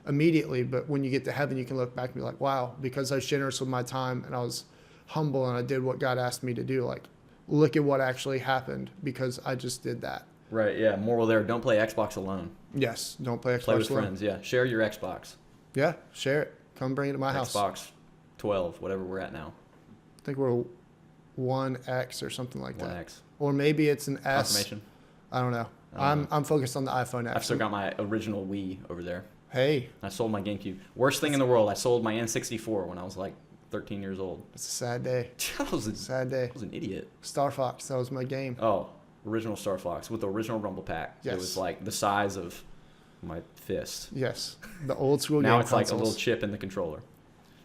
[SPEAKER 1] immediately, but when you get to heaven, you can look back and be like, wow, because I was generous with my time and I was humble and I did what God asked me to do. Like, look at what actually happened because I just did that.
[SPEAKER 2] Right. Yeah. Moral there. Don't play Xbox alone.
[SPEAKER 1] Yes. Don't play Xbox
[SPEAKER 2] Play with
[SPEAKER 1] alone.
[SPEAKER 2] friends. Yeah. Share your Xbox.
[SPEAKER 1] Yeah. Share it. Come bring it to my house.
[SPEAKER 2] Xbox 12, whatever we're at now.
[SPEAKER 1] I think we're 1X or something like that.
[SPEAKER 2] 1X.
[SPEAKER 1] Or maybe it's an S.
[SPEAKER 2] Confirmation.
[SPEAKER 1] I don't know. I'm focused on the iPhone X.
[SPEAKER 2] I've still got my original Wii over there.
[SPEAKER 1] Hey.
[SPEAKER 2] I sold my GameCube. Worst thing in the world. I sold my N64 when I was like 13 years old.
[SPEAKER 1] It's a sad day.
[SPEAKER 2] I was
[SPEAKER 1] sad day.
[SPEAKER 2] I was an idiot.
[SPEAKER 1] Star Fox. That was my game.
[SPEAKER 2] Oh, original Star Fox with the original Rumble Pack.
[SPEAKER 1] Yes.
[SPEAKER 2] It was like the size of my fist.
[SPEAKER 1] Yes. The old school
[SPEAKER 2] now
[SPEAKER 1] game
[SPEAKER 2] it's
[SPEAKER 1] consoles.
[SPEAKER 2] like a little chip in the controller.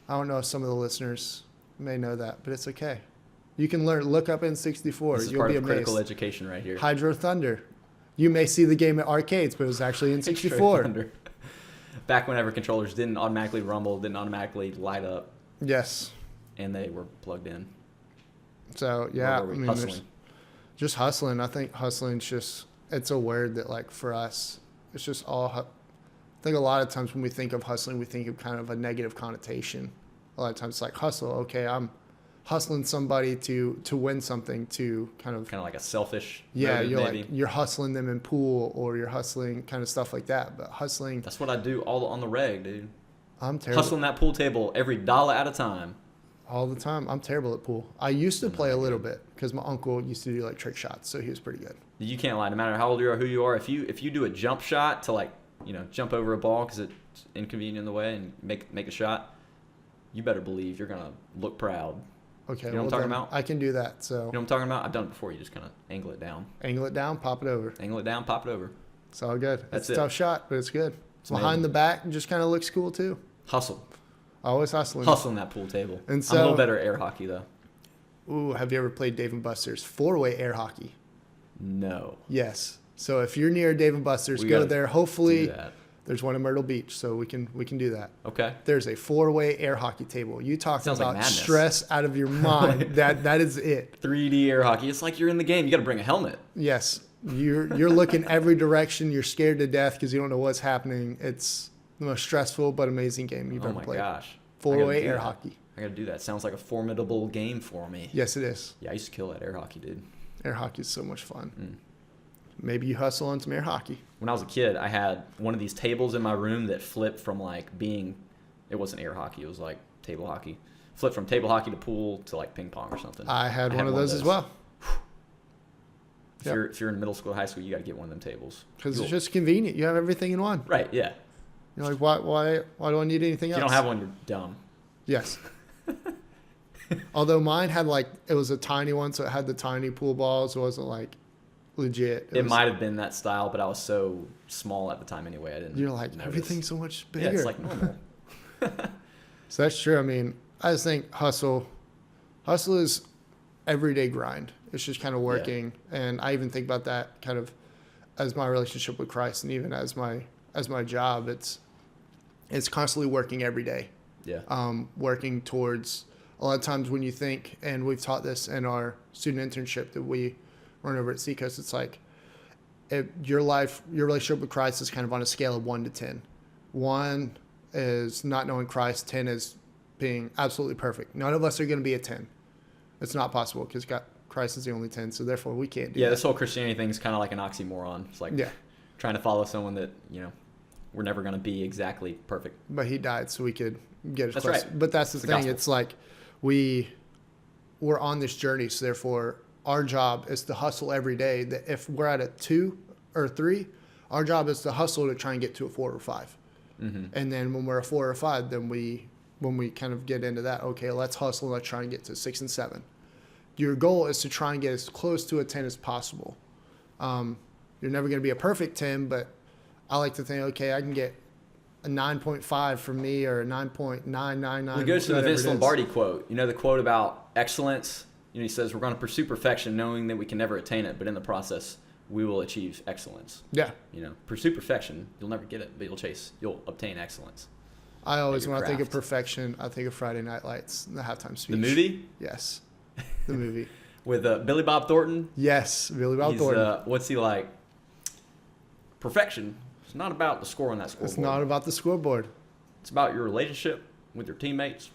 [SPEAKER 1] I don't know if some of the listeners may know that, but it's okay. You can look up N64.
[SPEAKER 2] This is
[SPEAKER 1] You'll
[SPEAKER 2] part
[SPEAKER 1] be
[SPEAKER 2] of
[SPEAKER 1] amazed.
[SPEAKER 2] critical education right here.
[SPEAKER 1] Hydro Thunder. You may see the game at arcades, but it was actually N64.
[SPEAKER 2] Back whenever controllers didn't automatically rumble, didn't automatically light up.
[SPEAKER 1] Yes.
[SPEAKER 2] And they were plugged in.
[SPEAKER 1] So, yeah.
[SPEAKER 2] Hustling.
[SPEAKER 1] Just hustling. I think hustling's it's a word that, like, for us, it's just all, I think a lot of times when we think of hustling, we think of kind of a negative connotation. A lot of times it's like hustle. Okay, I'm hustling somebody to win something, to kind of
[SPEAKER 2] like a selfish
[SPEAKER 1] motive,
[SPEAKER 2] maybe.
[SPEAKER 1] like you're hustling them in pool, or you're hustling kind of stuff like that. But hustling,
[SPEAKER 2] that's what I do all on the reg, dude.
[SPEAKER 1] I'm terrible.
[SPEAKER 2] Hustling that pool table every dollar at a time.
[SPEAKER 1] All the time. I'm terrible at pool. I used to play a little bit because my uncle used to do like trick shots, so he was pretty good.
[SPEAKER 2] You can't lie. No matter how old you are, who you are, if you do a jump shot to jump over a ball because it's inconvenient in the way and make a shot, you better believe you're gonna look proud.
[SPEAKER 1] Okay,
[SPEAKER 2] you know what I'm talking about?
[SPEAKER 1] I can do that. So
[SPEAKER 2] you know what I'm talking about? I've done it before. You just kind of angle it down.
[SPEAKER 1] Angle it down, pop it over.
[SPEAKER 2] Angle it down, pop it over.
[SPEAKER 1] It's all good.
[SPEAKER 2] That's
[SPEAKER 1] it's a tough shot, but it's good. It's behind the back and just kind of looks cool too.
[SPEAKER 2] Hustle.
[SPEAKER 1] Always hustling.
[SPEAKER 2] Hustling that pool table.
[SPEAKER 1] And so,
[SPEAKER 2] I'm a little better at air hockey though.
[SPEAKER 1] Ooh, have you ever played Dave & Buster's 4-way air hockey?
[SPEAKER 2] No.
[SPEAKER 1] Yes. So if you're near Dave & Buster's, go there. Hopefully there's one in Myrtle Beach, so we can do that.
[SPEAKER 2] Okay.
[SPEAKER 1] There's a 4-way air hockey table. You talk about
[SPEAKER 2] like
[SPEAKER 1] stress out of your mind. that is it.
[SPEAKER 2] 3D air hockey. It's like you're in the game. You got to bring a helmet.
[SPEAKER 1] Yes. You're looking every direction. You're scared to death because you don't know what's happening. It's the most stressful but amazing game you've ever played.
[SPEAKER 2] Oh my gosh.
[SPEAKER 1] 4-way air hockey.
[SPEAKER 2] I got to do that. Sounds like a formidable game for me.
[SPEAKER 1] Yes, it is.
[SPEAKER 2] Yeah, I used to kill that air hockey, dude.
[SPEAKER 1] Air hockey is so much fun. Maybe you hustle on some air hockey.
[SPEAKER 2] When I was a kid, I had one of these tables in my room that flipped from it wasn't air hockey, it was like table hockey. Flipped from table hockey to pool to like ping pong or something.
[SPEAKER 1] I had one of those as well.
[SPEAKER 2] If you're in middle school or high school, you got to get one of them tables.
[SPEAKER 1] Because it's just convenient. You have everything in one.
[SPEAKER 2] Right, yeah.
[SPEAKER 1] You're like, why do I need anything else?
[SPEAKER 2] If you don't have one, you're dumb.
[SPEAKER 1] Yes. Although mine had it was a tiny one, so it had the tiny pool balls. It wasn't legit.
[SPEAKER 2] It might have been that style, but I was so small at the time anyway. I didn't.
[SPEAKER 1] You're like,
[SPEAKER 2] notice.
[SPEAKER 1] everything's so much bigger.
[SPEAKER 2] Yeah, it's like normal.
[SPEAKER 1] So that's true. I mean, I just think hustle is everyday grind. It's just kind of working. Yeah. And I even think about that kind of as my relationship with Christ, and even as my job. It's constantly working every day.
[SPEAKER 2] Yeah.
[SPEAKER 1] Working towards a lot of times when you think, and we've taught this in our student internship that we run over at Seacoast, it's like your relationship with Christ is kind of on a scale of 1 to 10. 1 is not knowing Christ. 10 is being absolutely perfect. None of us are going to be a 10. It's not possible because Christ is the only 10, so therefore we can't do that.
[SPEAKER 2] Yeah, this whole Christianity thing is kind of like an oxymoron. It's like trying to follow someone that, we're never going to be exactly perfect.
[SPEAKER 1] But he died so we could get as
[SPEAKER 2] That's
[SPEAKER 1] close.
[SPEAKER 2] right.
[SPEAKER 1] But that's the thing.
[SPEAKER 2] Gospel.
[SPEAKER 1] It's like we're on this journey, so therefore our job is to hustle every day. That if we're at a 2 or 3, our job is to hustle to try and get to a 4 or 5. Mm-hmm. And then when we're a 4 or 5, then when we kind of get into that, okay, let's hustle. Let's try and get to 6 and 7. Your goal is to try and get as close to a 10 as possible. You're never going to be a perfect 10, but I like to think, okay, I can get a 9.5 from me or a 9.999.
[SPEAKER 2] It goes to the Vince Lombardi quote. You know the quote about excellence? He says, we're going to pursue perfection knowing that we can never attain it, but in the process, we will achieve excellence.
[SPEAKER 1] Yeah.
[SPEAKER 2] Pursue perfection. You'll never get it, but you'll obtain excellence.
[SPEAKER 1] I always, when I think of perfection, I think of Friday Night Lights, the halftime speech.
[SPEAKER 2] The movie?
[SPEAKER 1] Yes. The movie.
[SPEAKER 2] With Billy Bob Thornton?
[SPEAKER 1] Yes, Billy Bob Thornton.
[SPEAKER 2] What's he like? Perfection. It's not about the score on that scoreboard.
[SPEAKER 1] It's not about the scoreboard.
[SPEAKER 2] It's about your relationship with your teammates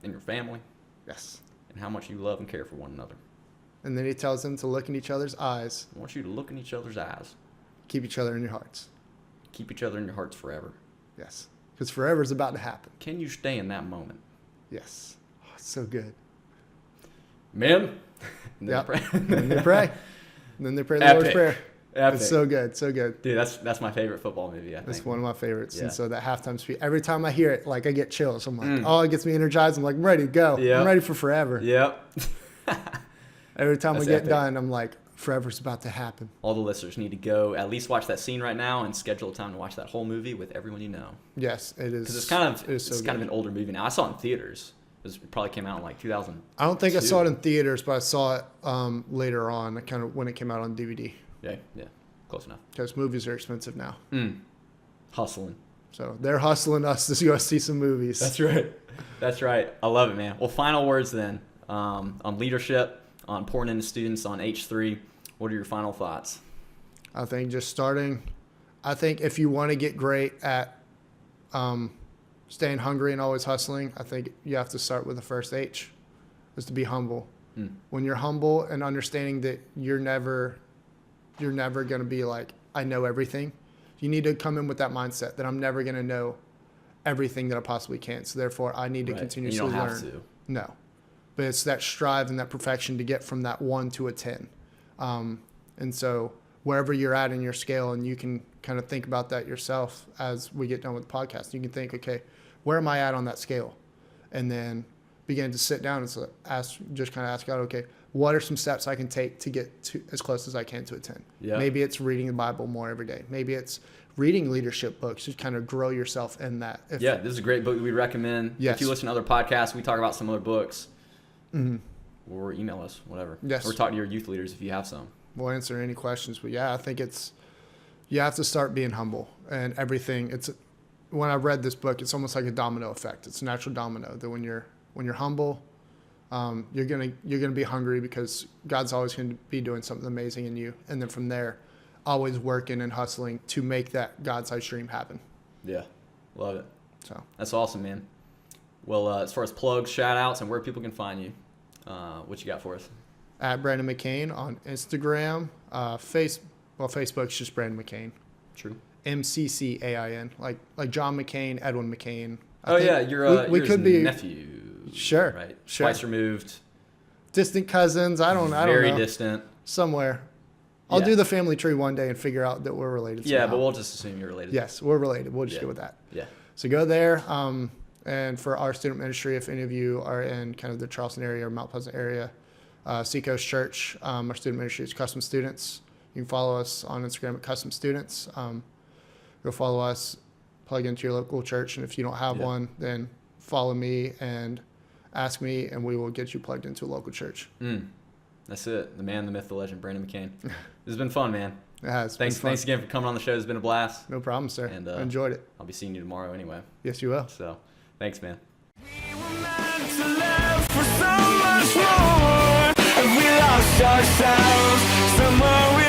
[SPEAKER 2] and your family.
[SPEAKER 1] Yes.
[SPEAKER 2] And how much you love and care for one another.
[SPEAKER 1] And then he tells them to look in each other's eyes.
[SPEAKER 2] I want you to look in each other's eyes.
[SPEAKER 1] Keep each other in your hearts.
[SPEAKER 2] Keep each other in your hearts forever.
[SPEAKER 1] Yes. Because forever is about to happen.
[SPEAKER 2] Can you stay in that moment?
[SPEAKER 1] Yes. Oh, it's so good.
[SPEAKER 2] Men.
[SPEAKER 1] Yep. And then they pray. And then they pray the Lord's Prayer.
[SPEAKER 2] Epic.
[SPEAKER 1] It's so good, so good.
[SPEAKER 2] Dude, that's my favorite football movie, I think.
[SPEAKER 1] It's one of my favorites.
[SPEAKER 2] Yeah.
[SPEAKER 1] And so that halftime speech, every time I hear it, I get chills. I'm like, it gets me energized. I'm like, I'm ready to go.
[SPEAKER 2] Yep.
[SPEAKER 1] I'm ready for forever.
[SPEAKER 2] Yep.
[SPEAKER 1] Every time we get
[SPEAKER 2] epic.
[SPEAKER 1] done, I'm like, forever's about to happen.
[SPEAKER 2] All the listeners need to go at least watch that scene right now and schedule a time to watch that whole movie with everyone you know.
[SPEAKER 1] Yes, it is.
[SPEAKER 2] Because it's kind of an older movie now. I saw it in theaters. It probably came out in 2000.
[SPEAKER 1] I don't think I saw it in theaters, but I saw it later on, kind of when it came out on DVD.
[SPEAKER 2] Yeah. Close enough.
[SPEAKER 1] Because movies are expensive now.
[SPEAKER 2] Hustling.
[SPEAKER 1] So they're hustling us to go see some movies.
[SPEAKER 2] That's right. I love it, man. Well, final words then on leadership, on pouring into students, on H3. What are your final thoughts?
[SPEAKER 1] I think just starting. I think if you want to get great at staying hungry and always hustling, I think you have to start with the first H, is to be humble. When you're humble and understanding that you're never going to be like, I know everything. You need to come in with that mindset that I'm never going to know everything that I possibly can. So therefore, I need to continuously learn. You don't have to. No. But it's that strive and that perfection to get from that 1 to a 10. And so wherever you're at in your scale, and you can kind of think about that yourself as we get done with the podcast, you can think, okay, where am I at on that scale? And then begin to sit down and ask God, okay, what are some steps I can take to get to as close as I can to a 10? Yeah. Maybe it's reading the Bible more every day. Maybe it's reading leadership books to kind of grow yourself in that.
[SPEAKER 2] This is a great book that we recommend.
[SPEAKER 1] Yes.
[SPEAKER 2] If you listen to other podcasts, we talk about some other books.
[SPEAKER 1] Mm-hmm.
[SPEAKER 2] Or email us, whatever.
[SPEAKER 1] Yes.
[SPEAKER 2] Or talk to your youth leaders if you have some.
[SPEAKER 1] We'll answer any questions. But yeah, I think you have to start being humble and everything. When I read this book, it's almost like a domino effect. It's a natural domino that when you're humble, you're gonna be hungry because God's always going to be doing something amazing in you, and then from there, always working and hustling to make that God-sized dream happen.
[SPEAKER 2] Yeah, love it.
[SPEAKER 1] So
[SPEAKER 2] that's awesome, man. Well, as far as plugs, shout outs, and where people can find you, what you got for us?
[SPEAKER 1] At Brandon McCain on Instagram. Facebook's just Brandon McCain.
[SPEAKER 2] True.
[SPEAKER 1] MCCAIN, like John McCain, Edwin McCain.
[SPEAKER 2] You're
[SPEAKER 1] we
[SPEAKER 2] you're
[SPEAKER 1] could
[SPEAKER 2] his
[SPEAKER 1] be
[SPEAKER 2] nephew.
[SPEAKER 1] Sure,
[SPEAKER 2] Right.
[SPEAKER 1] sure.
[SPEAKER 2] Twice removed.
[SPEAKER 1] Distant cousins. I don't know.
[SPEAKER 2] Very distant.
[SPEAKER 1] Somewhere. I'll
[SPEAKER 2] Yeah.
[SPEAKER 1] do the family tree one day and figure out that we're related.
[SPEAKER 2] Yeah,
[SPEAKER 1] somehow.
[SPEAKER 2] but we'll just assume you're related.
[SPEAKER 1] Yes, we're related. We'll just
[SPEAKER 2] Yeah.
[SPEAKER 1] go with that.
[SPEAKER 2] Yeah.
[SPEAKER 1] So go there. And for our student ministry, if any of you are in kind of the Charleston area or Mount Pleasant area, Seacoast Church, our student ministry is Custom Students. You can follow us on Instagram at Custom Students. Go follow us, plug into your local church, and if you don't have
[SPEAKER 2] Yeah.
[SPEAKER 1] one, then follow me and ask me, and we will get you plugged into a local church.
[SPEAKER 2] That's it. The man, the myth, the legend, Brandon McCain. This has been fun, man.
[SPEAKER 1] It has.
[SPEAKER 2] Thanks
[SPEAKER 1] been fun.
[SPEAKER 2] again for coming on the show. It's been a blast.
[SPEAKER 1] No problem, sir.
[SPEAKER 2] And,
[SPEAKER 1] I enjoyed it.
[SPEAKER 2] I'll be seeing you tomorrow anyway.
[SPEAKER 1] Yes, you will.
[SPEAKER 2] So, thanks, man.
[SPEAKER 3] We were meant to live for so much more. Have we lost ourselves somewhere?